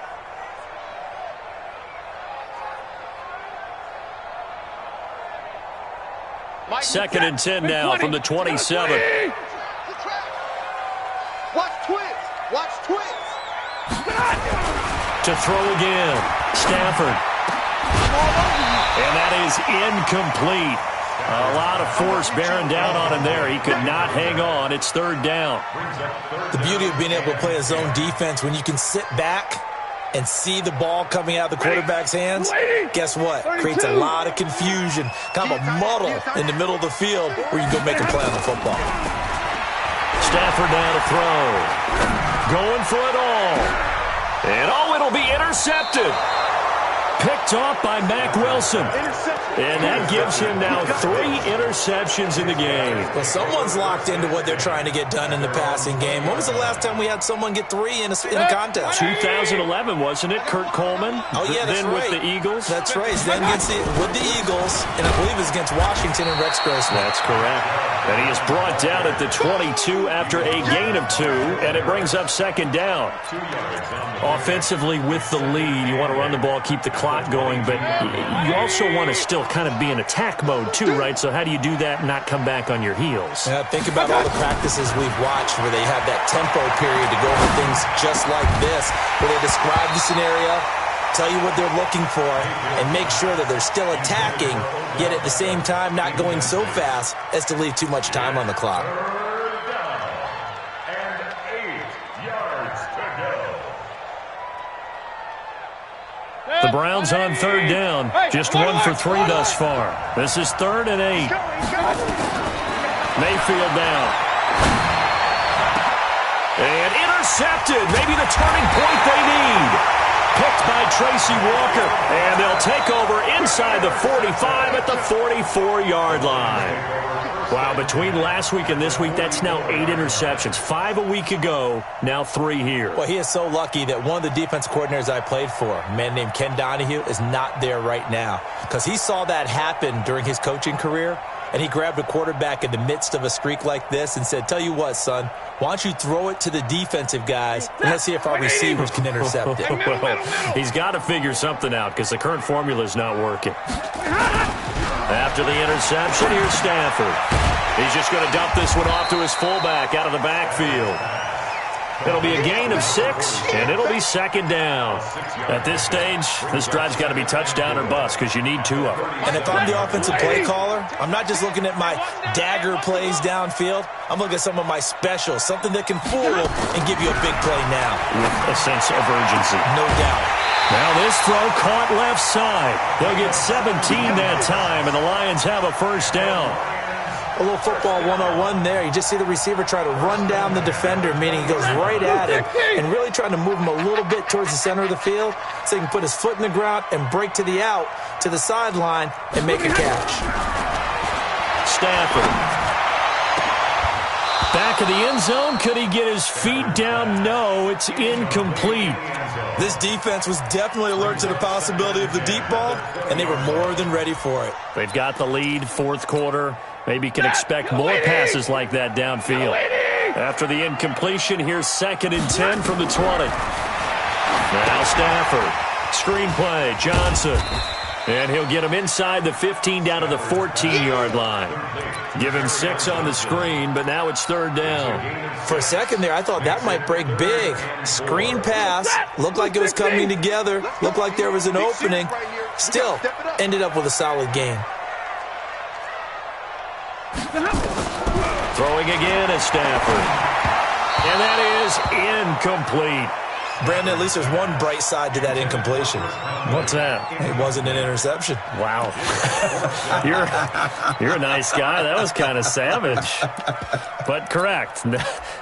2nd and 10 now from the 27. Watch twins. Watch twins. To throw again. Stafford. And that is incomplete. A lot of force bearing down on him there. He could not hang on. It's 3rd down. The beauty of being able to play a zone defense when you can sit back and see the ball coming out of the quarterback's hands, guess what? Creates a lot of confusion, kind of a muddle in the middle of the field where you can go make a play on the football. Stafford now to throw. Going for it all. And it'll be intercepted. Picked off by Mack Wilson. And that gives him now 3 interceptions in the game. Well, someone's locked into what they're trying to get done in the passing game. When was the last time we had someone get 3 in a contest? 2011, wasn't it? Kurt Coleman. Oh, yeah, that's then right. With the Eagles. That's right. Then with the Eagles, and I believe it's against Washington and Rex Grossman. That's correct. And he is brought down at the 22 after a gain of 2, and it brings up 2nd down. Offensively with the lead, you want to run the ball, keep the clock going, but you also want to still kind of be in attack mode too, right? So how do you do that and not come back on your heels? Yeah, think about all the practices we've watched where they have that tempo period to go over things just like this, where they describe the scenario, tell you what they're looking for, and make sure that they're still attacking, yet at the same time not going so fast as to leave too much time on the clock. The Browns on 3rd down. Just 1 for 3 thus far. This is 3rd and 8. Mayfield down. And intercepted. Maybe the turning point they need. Picked by Tracy Walker. And they'll take over inside the 45 at the 44-yard line. Wow, between last week and this week, that's now 8 interceptions. 5 a week ago, now 3 here. Well, he is so lucky that one of the defense coordinators I played for, a man named Ken Donahue, is not there right now. Because he saw that happen during his coaching career, and he grabbed a quarterback in the midst of a streak like this and said, tell you what, son, why don't you throw it to the defensive guys, and let's see if our receivers can intercept it. Well, he's got to figure something out because the current formula is not working. After the interception, here's Stafford. He's just going to dump this one off to his fullback out of the backfield. It'll be a gain of 6, and it'll be 2nd down. At this stage, this drive's got to be touchdown or bust because you need 2 of them. And if I'm the offensive play caller, I'm not just looking at my dagger plays downfield. I'm looking at some of my specials, something that can fool and give you a big play now. With a sense of urgency. No doubt. Now this throw caught left side. They'll get 17 that time, and the Lions have a 1st down. A little football 101 there. You just see the receiver try to run down the defender, meaning he goes right at him and really trying to move him a little bit towards the center of the field so he can put his foot in the ground and break to the out, to the sideline, and make a catch. Stafford. Back of the end zone. Could he get his feet down? No, it's incomplete. This defense was definitely alert to the possibility of the deep ball, and they were more than ready for it. They've got the lead, 4th quarter. Maybe can expect more passes like that downfield. After the incompletion, here's 2nd and 10 from the 20. Now Stafford. Screen play, Johnson. And he'll get him inside the 15 down to the 14-yard line. Give him 6 on the screen, but now it's 3rd down. For a second there, I thought that might break big. Screen pass. Looked like it was coming together. Looked like there was an opening. Still, ended up with a solid gain. Throwing again at Stafford. And that is incomplete. Brandon, at least there's one bright side to that incompletion. What's that? It wasn't an interception. Wow. You're a nice guy. That was kind of savage. But correct.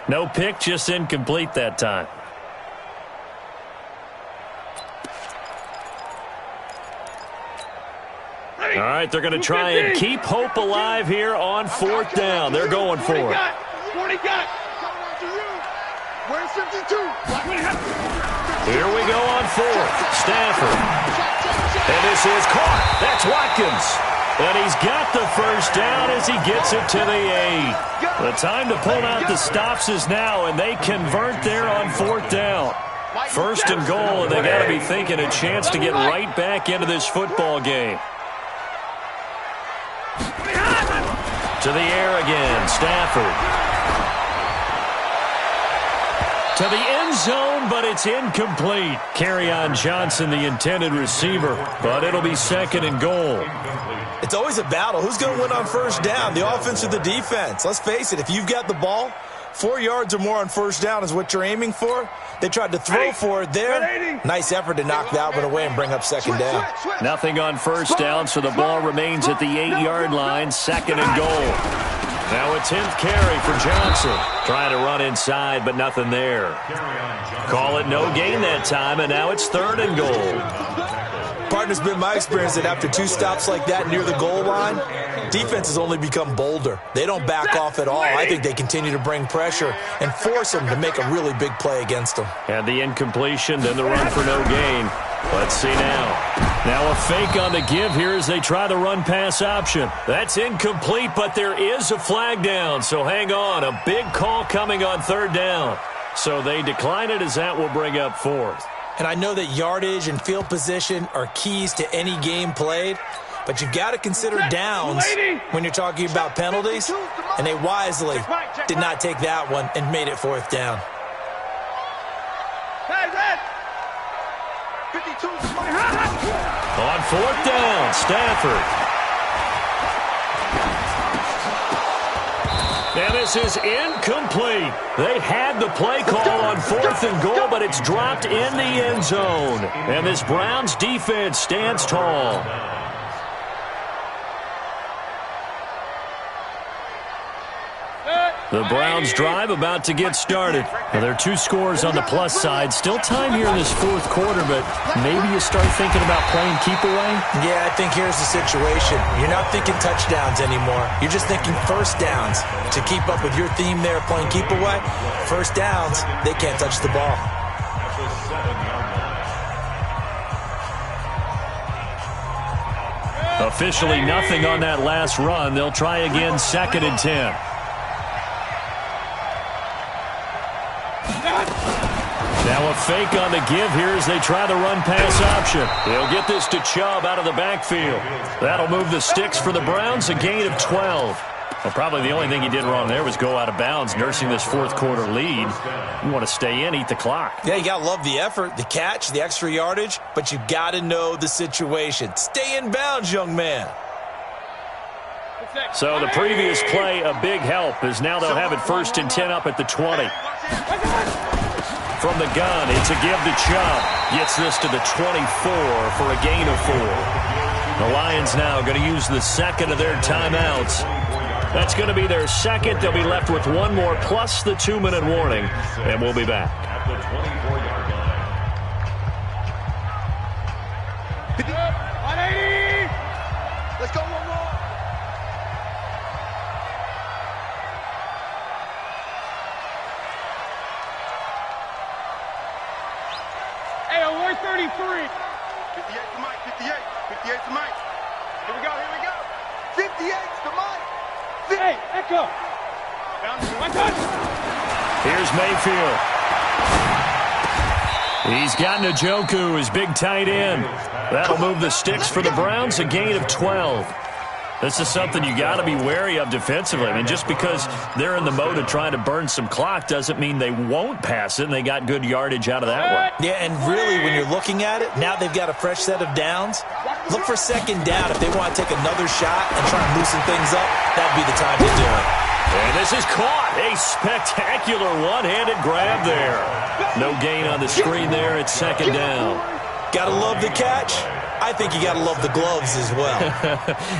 No pick, just incomplete that time. All right, they're going to try and keep hope alive here on 4th down. They're going for it. Where's 52? Here we go on 4th. Stafford. And this is caught. That's Watkins. And he's got the 1st down as he gets it to the 8. The time to pull out the stops is now, and they convert there on 4th down. 1st and goal, and they got to be thinking a chance to get right back into this football game. To the air again, Stafford. To the end zone, but it's incomplete. Kerryon Johnson, the intended receiver, but it'll be 2nd and goal. It's always a battle. Who's going to win on first down, the offense or the defense? Let's face it, if you've got the ball, 4 yards or more on first down is what you're aiming for. They tried to throw for it there. Nice effort to knock that one away and bring up 2nd down. Nothing on first down, so the ball remains at the 8-yard line, 2nd and goal. Now a 10th carry for Johnson. Trying to run inside, but nothing there. Call it no gain that time, and now it's 3rd and goal. Partner's been my experience that after 2 stops like that near the goal line, defense has only become bolder. They don't back off at all. I think they continue to bring pressure and force them to make a really big play against them. And the incompletion, then the run for no gain. Let's see now. Now a fake on the give here as they try the run-pass option. That's incomplete, but there is a flag down, so hang on. A big call coming on 3rd down. So they decline it as that will bring up 4th. And I know that yardage and field position are keys to any game played, but you've got to consider downs when you're talking about penalties, and they wisely did not take that one and made it 4th down. On 4th down, Stafford. And this is incomplete. They had the play call on 4th and goal, but it's dropped in the end zone. And this Browns defense stands tall. The Browns drive about to get started. Now, there are 2 scores on the plus side. Still time here in this 4th quarter, but maybe you start thinking about playing keep away? Yeah, I think here's the situation. You're not thinking touchdowns anymore. You're just thinking first downs. To keep up with your theme there, playing keep away, first downs, they can't touch the ball. Officially nothing on that last run. They'll try again 2nd and 10. Now a fake on the give here as they try the run-pass option. He'll get this to Chubb out of the backfield. That'll move the sticks for the Browns, a gain of 12. Well, probably the only thing he did wrong there was go out of bounds, nursing this 4th quarter lead. You want to stay in, eat the clock. Yeah, you got to love the effort, the catch, the extra yardage, but you got to know the situation. Stay in bounds, young man. So the previous play, a big help, as now they'll have it 1st and 10 up at the 20. From the gun, it's a give to Chubb. Gets this to the 24 for a gain of 4. The Lions now going to use the 2nd of their timeouts. That's going to be their 2nd. They'll be left with 1 more plus the 2-minute warning, and we'll be back. At the 24-yard line. 180! Let's go one more. Hey, we're 33. 58 to Mike, 58. 58 to Mike. Here we go, here we go. 58 to Mike. Hey, Echo. Here's Mayfield. He's got Njoku, his big tight end. That'll move the sticks for the Browns, a gain of 12. This is something you got to be wary of defensively. I mean, just because they're in the mode of trying to burn some clock doesn't mean they won't pass it, and they got good yardage out of that one. Yeah, and really, when you're looking at it, now they've got a fresh set of downs. Look for 2nd down. If they want to take another shot and try and loosen things up, that'd be the time to do it. And this is caught. A spectacular one-handed grab there. No gain on the screen there. It's 2nd down. Gotta love the catch. I think you gotta love the gloves as well.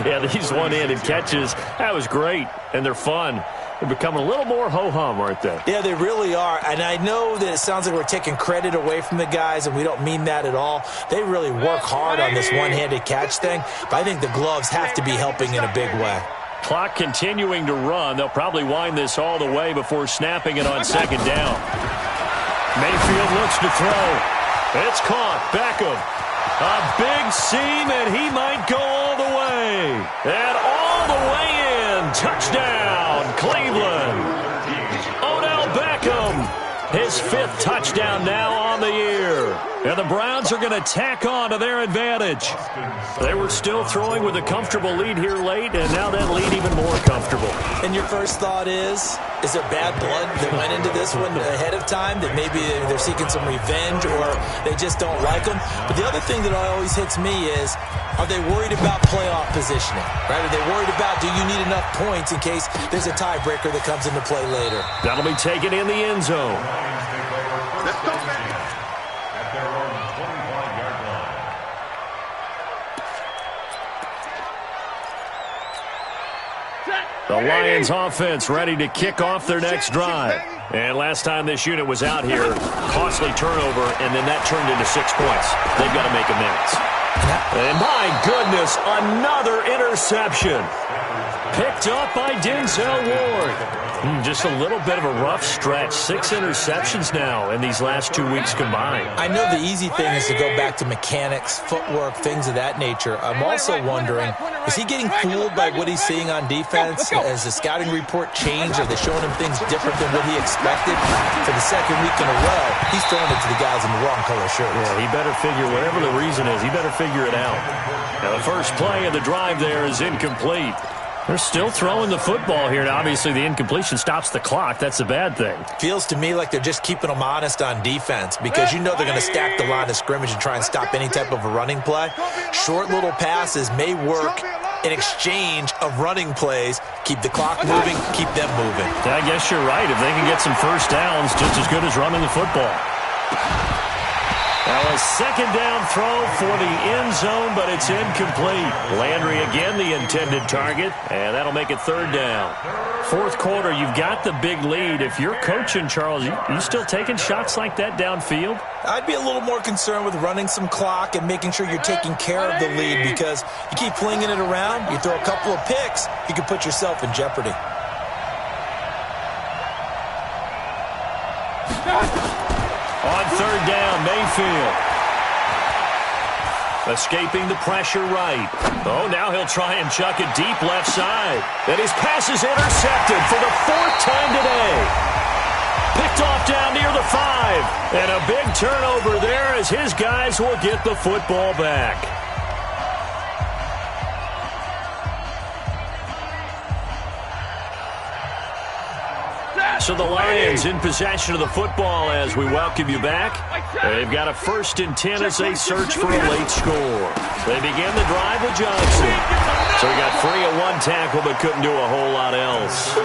Yeah, these one-handed catches, that was great, and they're fun. They're becoming a little more ho-hum, aren't they? Yeah, they really are. And I know that it sounds like we're taking credit away from the guys, and we don't mean that at all. They really work hard on this one-handed catch thing, but I think the gloves have to be helping in a big way. Clock continuing to run. They'll probably wind this all the way before snapping it on 2nd down. Mayfield looks to throw. It's caught. Beckham. A big seam, and he might go all the way. And all the way in. Touchdown, Cleveland. Odell Beckham, his his 5th touchdown now on the year. And the Browns are going to tack on to their advantage. They were still throwing with a comfortable lead here late, and now that lead even more comfortable. And your first thought is there bad blood that went into this one ahead of time, that maybe they're seeking some revenge or they just don't like them? But the other thing that always hits me is, are they worried about playoff positioning? Right? Are they worried about, do you need enough points in case there's a tiebreaker that comes into play later? That'll be taken in the end zone. Let's go, man. At their own 25-yard line. The Lions offense ready to kick off their next drive. And last time this unit was out here, costly turnover, and then that turned into 6 points. They've got to make amends. And my goodness, another interception. Picked up by Denzel Ward. Just a little bit of a rough stretch. 6 interceptions now in these last 2 weeks combined. I know the easy thing is to go back to mechanics, footwork, things of that nature. I'm also wondering, is he getting fooled by what he's seeing on defense? Has the scouting report changed? Are they showing him things different than what he expected? For the second week in a row, he's throwing it to the guys in the wrong color shirts. Yeah, he better figure, whatever the reason is, he better figure it out. Now, the first play of the drive there is incomplete. They're still throwing the football here, and obviously the incompletion stops the clock. That's a bad thing. Feels to me like they're just keeping them honest on defense because you know they're going to stack the line of scrimmage and try and stop any type of a running play. Short little passes may work in exchange of running plays. Keep the clock moving, keep them moving. I guess you're right. If they can get some first downs, just as good as running the football. Now a second down throw for the end zone, but it's incomplete. Landry again the intended target, and that'll make it 3rd down. 4th quarter, you've got the big lead. If you're coaching, Charles, you still taking shots like that downfield? I'd be a little more concerned with running some clock and making sure you're taking care of the lead because you keep flinging it around, you throw a couple of picks, you can put yourself in jeopardy. On 3rd down, Mayfield. Escaping the pressure right. Oh, now he'll try and chuck it deep left side. And his pass is intercepted for the 4th time today. Picked off down near the 5. And a big turnover there as his guys will get the football back. So the Lions in possession of the football as we welcome you back. They've got a 1st and 10 as they search for a late score. They begin the drive with Johnson. So he got free of 1 tackle but couldn't do a whole lot else.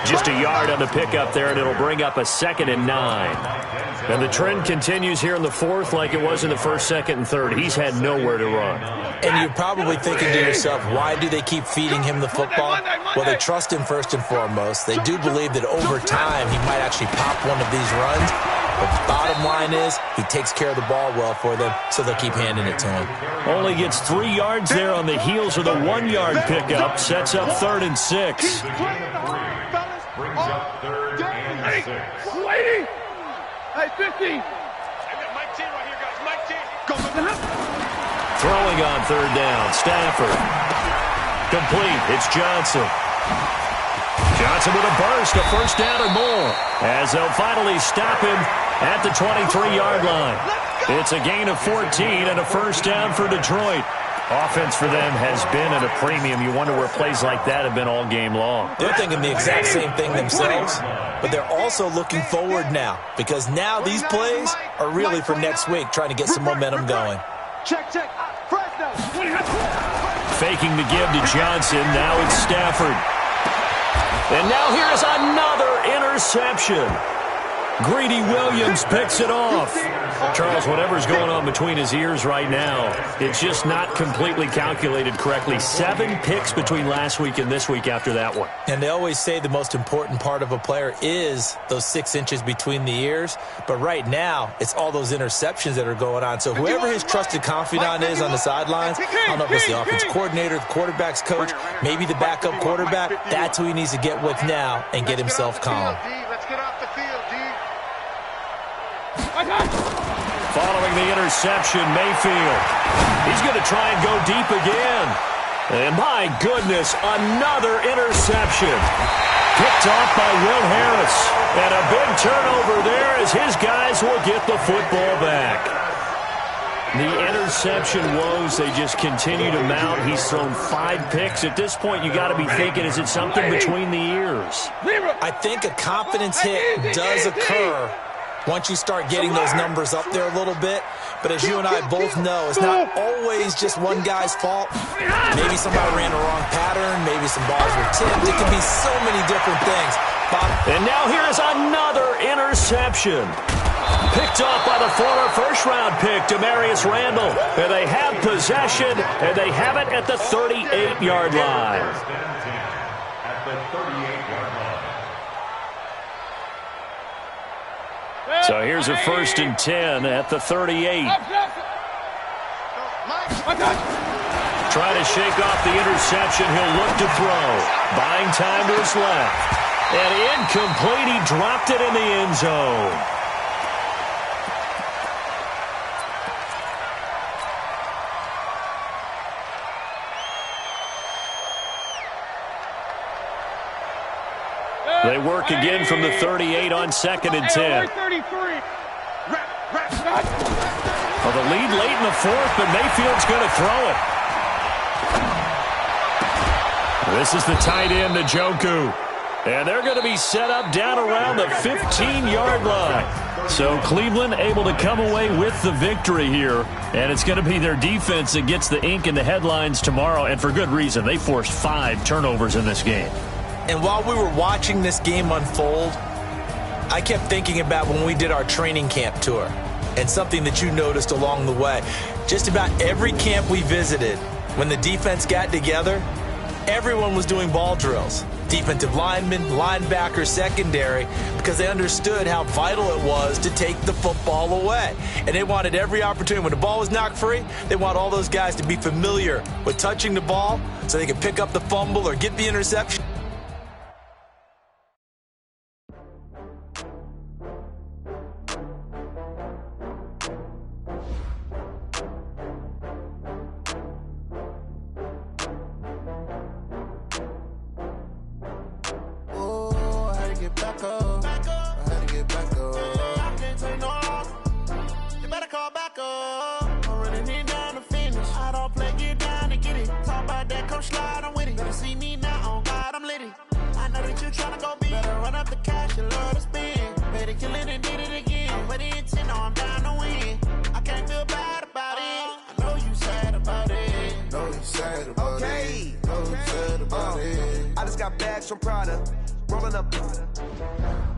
Just a yard on the pickup there, and it'll bring up a 2nd and 9. And the trend continues here in the 4th like it was in the 1st, 2nd, and 3rd. He's had nowhere to run. And you're probably thinking to yourself, why do they keep feeding him the football? Well, they trust him first and foremost. They do believe that over time he might actually pop one of these runs. But the bottom line is he takes care of the ball well for them, so they'll keep handing it to him. Only gets 3 yards there on the heels of the 1-yard pickup. Sets up 3rd and 6. Brings up 3rd and 6. Lady! Hey, 50! I got Mike 10 right here, guys. Mike 10. Go. Throwing on 3rd down, Stafford. Complete, it's Johnson. Johnson with a burst, a 1st down or more. As they'll finally stop him at the 23-yard line. It's a gain of 14 and a 1st down for Detroit. Offense for them has been at a premium. You wonder where plays like that have been all game long. They're thinking the exact same thing themselves, but they're also looking forward now because now these plays are really for next week, trying to get some momentum going. Check. Fresno. Faking the give to Johnson. Now it's Stafford. And now here's another interception. Greedy Williams picks it off. Charles, whatever's going on between his ears right now, it's just not completely calculated correctly. 7 picks between last week and this week after that one. And they always say the most important part of a player is those 6 inches between the ears. But right now, it's all those interceptions that are going on. So whoever his trusted confidant is on the sidelines, I don't know if it's the offense coordinator, the quarterback's coach, maybe the backup quarterback, that's who he needs to get with now and get himself calm. Let's get off the field, D. Following the interception, Mayfield. He's going to try and go deep again. And my goodness, another interception. Picked off by Will Harris. And a big turnover there as his guys will get the football back. The interception woes, they just continue to mount. He's thrown 5 picks. At this point, you got to be thinking, is it something between the ears? I think a confidence hit does occur once you start getting those numbers up there a little bit. But as you and I both know, it's not always just one guy's fault. Maybe somebody ran the wrong pattern. Maybe some balls were tipped. It can be so many different things. And now here's another interception. Picked off by the former first-round pick, Demarius Randall. And they have possession, and they have it at the 38-yard line. At the 38-yard line. So here's a 1st and 10 at the 38. Trying to shake off the interception. He'll look to throw. Buying time to his left. And incomplete. He dropped it in the end zone. They work again from the 38 on 2nd and 10. Well, the lead late in the 4th, but Mayfield's going to throw it. This is the tight end, Njoku. And they're going to be set up down around the 15-yard line. So Cleveland able to come away with the victory here. And it's going to be their defense that gets the ink in the headlines tomorrow. And for good reason. They forced 5 turnovers in this game. And while we were watching this game unfold, I kept thinking about when we did our training camp tour and something that you noticed along the way. Just about every camp we visited, when the defense got together, everyone was doing ball drills. Defensive linemen, linebackers, secondary, because they understood how vital it was to take the football away. And they wanted every opportunity. When the ball was knocked free, they want all those guys to be familiar with touching the ball so they could pick up the fumble or get the interception.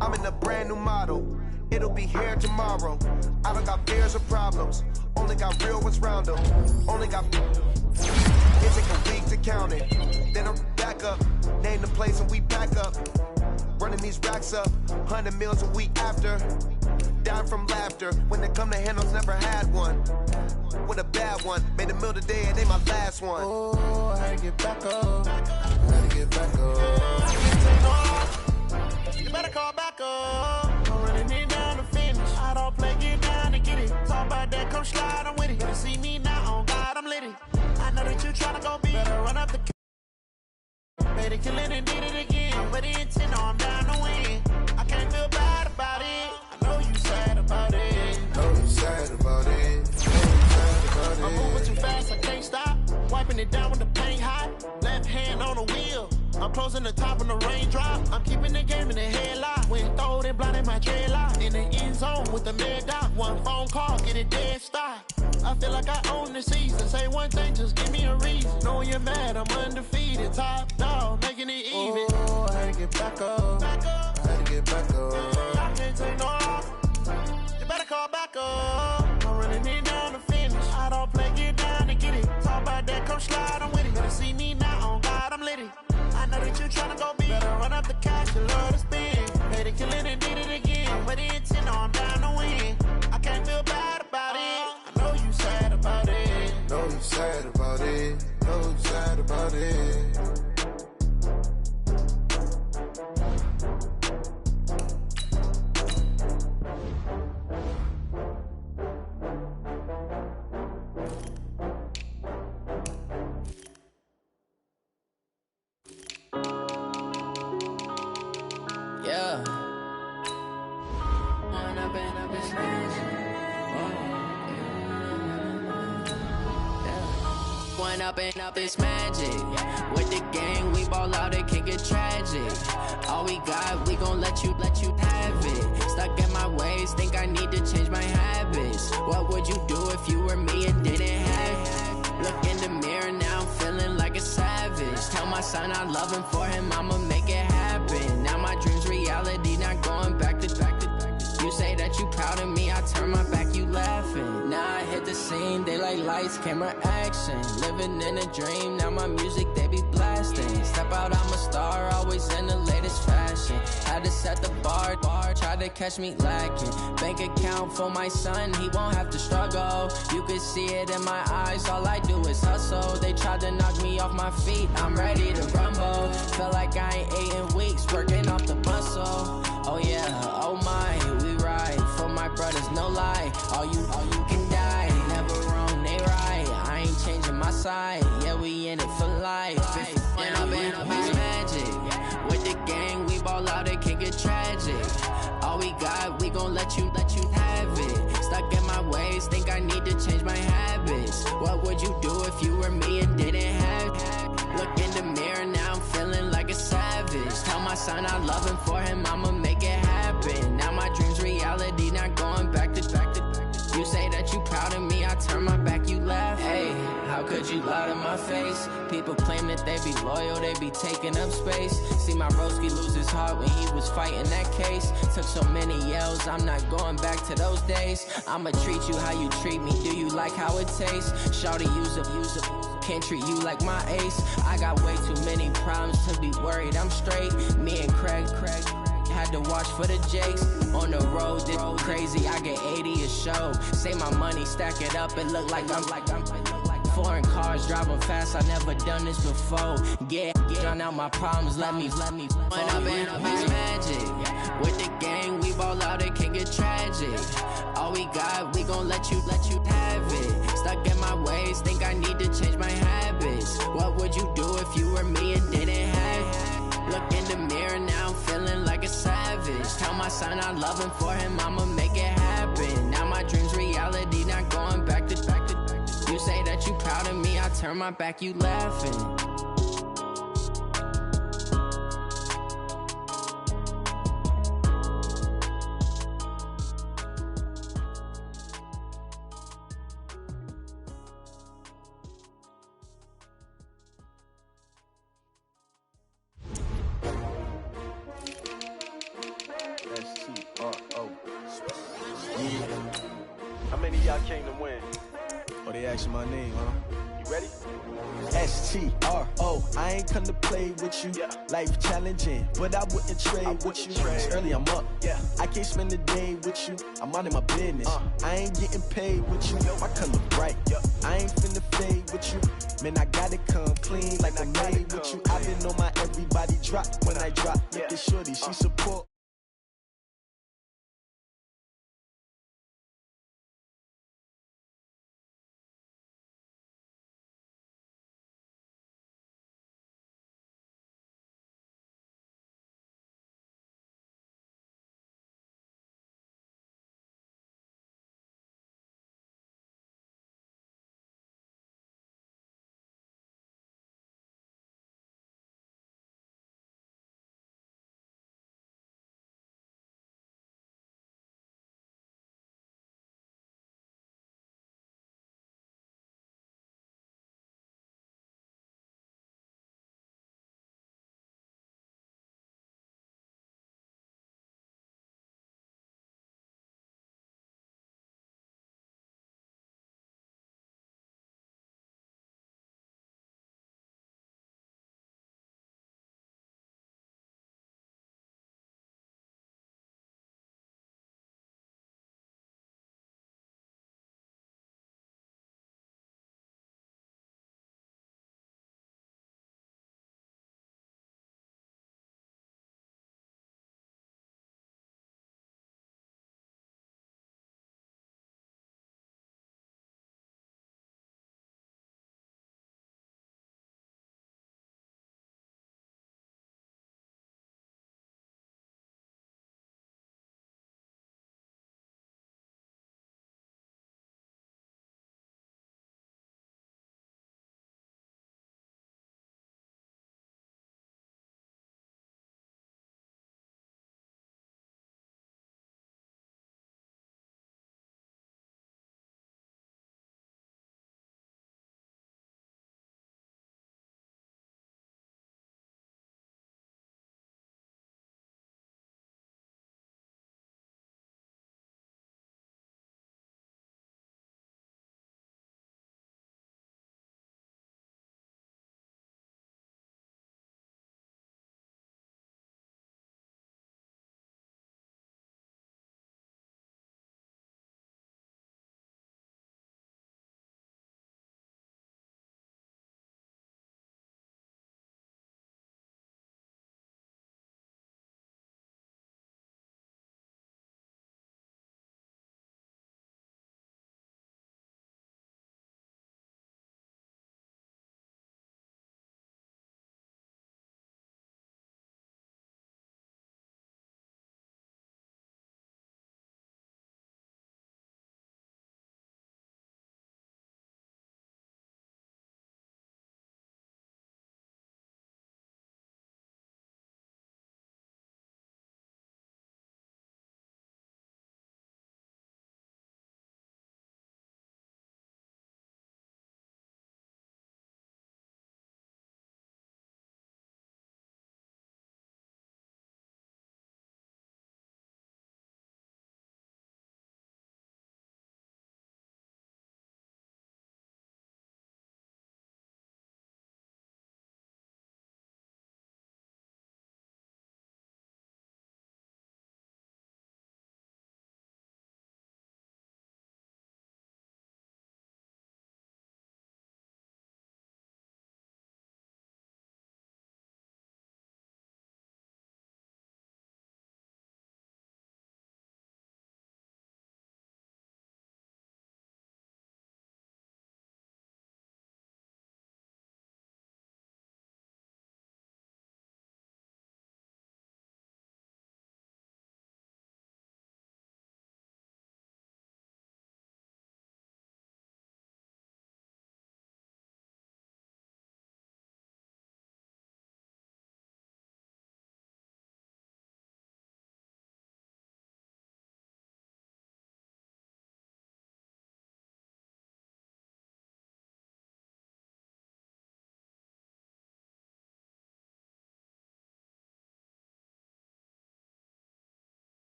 I'm in a brand new model. It'll be here tomorrow. I don't got fears or problems. Only got real ones round them. Only got. It take a week to count it. Then I'm back up. Name the place and we back up. Running these racks up. 100 meals a week after. Down from laughter. When they come to handles, never had one. With a bad one. Made a meal today and they my last one. Oh, I had to get back up. I had to get back up. You better call back up. I'm running it down to finish. I don't play, get down to get it. Talk about that, come slide, I'm with it. Better see me now, on God, I'm lit it. I know that you tryna go be. Better run up the. Better kill it and did it again. But the intent, no, I'm down to win. I can't feel bad about it. I know you sad about it. Know you sad about it. I'm moving too fast, I can't stop. Wiping it down when the paint hot. Left hand on the wheel. I'm closing the top when the raindrop. I'm keeping the game in the headlock. When throwed and blinded my dreadlock. In the end zone with the mad dot. One phone call, get it dead stop. I feel like I own the season. Say one thing, just give me a reason. Knowing you're mad, I'm undefeated. Top dog, making it even. Oh, I had to get back up. I had to get back up. I can't take no off. You better call back up. I'm running it down to finish. I don't play, get down to get it. Talk about that, come slide, I'm with it. Better see me now, on God, I'm lit it. I know that you tryna go be. Better run up the cash, you love to spend. Made it, kill it, and did it again. But the intent, no, I'm down to win. I can't feel bad about it. I know you sad about it. Know you sad about it. Know you sad about it. One up and up is magic. With the gang, we ball out, it can get tragic. All we got, we gon' let you have it. Stuck in my ways, think I need to change my habits. What would you do if you were me and didn't have it? Look in the mirror now, I'm feeling like a savage. Tell my son I love him, for him I'ma make it happen. Now my dream's reality, not going back to. You say that you proud of me, I turn my back, you laughing. Now I hit the scene, they like lights, camera, action. Living in a dream, now my music, they be blasting. Step out, I'm a star, always in the latest fashion. Had to set the bar, try to catch me lacking. Bank account for my son, he won't have to struggle. You can see it in my eyes, all I do is hustle. They tried to knock me off my feet, I'm ready to rumble. Felt like I ain't ate in weeks, working off the muscle. Oh yeah, oh my, we ride for my brothers, no lie. All you can die, never wrong, they right. I ain't changing my side, yeah, we in it for life. And up is magic. With the gang, we ball out, it can get tragic. All we got, we gon' let you have it. Stuck in my ways, think I need to change my habits. What would you do if you were me and didn't have it? Look in the mirror, now I'm feeling like a savage. Tell my son I love him, for him I'ma make it happen. Now my dream's reality, not going back to. You say that you proud of me, I turn my back, you laugh. Hey, how could you lie to my face? People claim that they be loyal, they be taking up space. See my broski lose his heart when he was fighting that case. Took so many yells, I'm not going back to those days. I'ma treat you how you treat me, do you like how it tastes? Shawty, use up, can't treat you like my ace. I got way too many problems to be worried, I'm straight. Me and Craig had to watch for the Jakes. On the road, it's crazy, I get 80 a show. Say my money, stack it up, it look like I'm foreign cars, driving fast, I never done this before. Get drown out my problems, let me One up and is magic. With the gang, we ball out, it can get tragic. All we got, we gon' let you have it. Stuck in my ways, think I need to change my habits. What would you do if you were me and didn't have it? Look in the mirror, now I'm feeling like a savage. Tell my son I love him, for him I'ma make it happen. Now my dream's reality, not going back to. You say that you proud of me, I turn my back, you laughing. S-T-R-O. Yeah. How many of y'all came to win? Oh, they asking my name, huh? You ready? S-T-R-O. I ain't come to play with you. Yeah. Life challenging, but I wouldn't trade with you. It's early, I'm up. Yeah. I can't spend the day with you. I'm out of my business. I ain't getting paid with you. My color bright. I ain't finna fade with you. Man, I gotta come clean like I made with you. I've been on my everybody drop when I drop. Look at shorty, she support.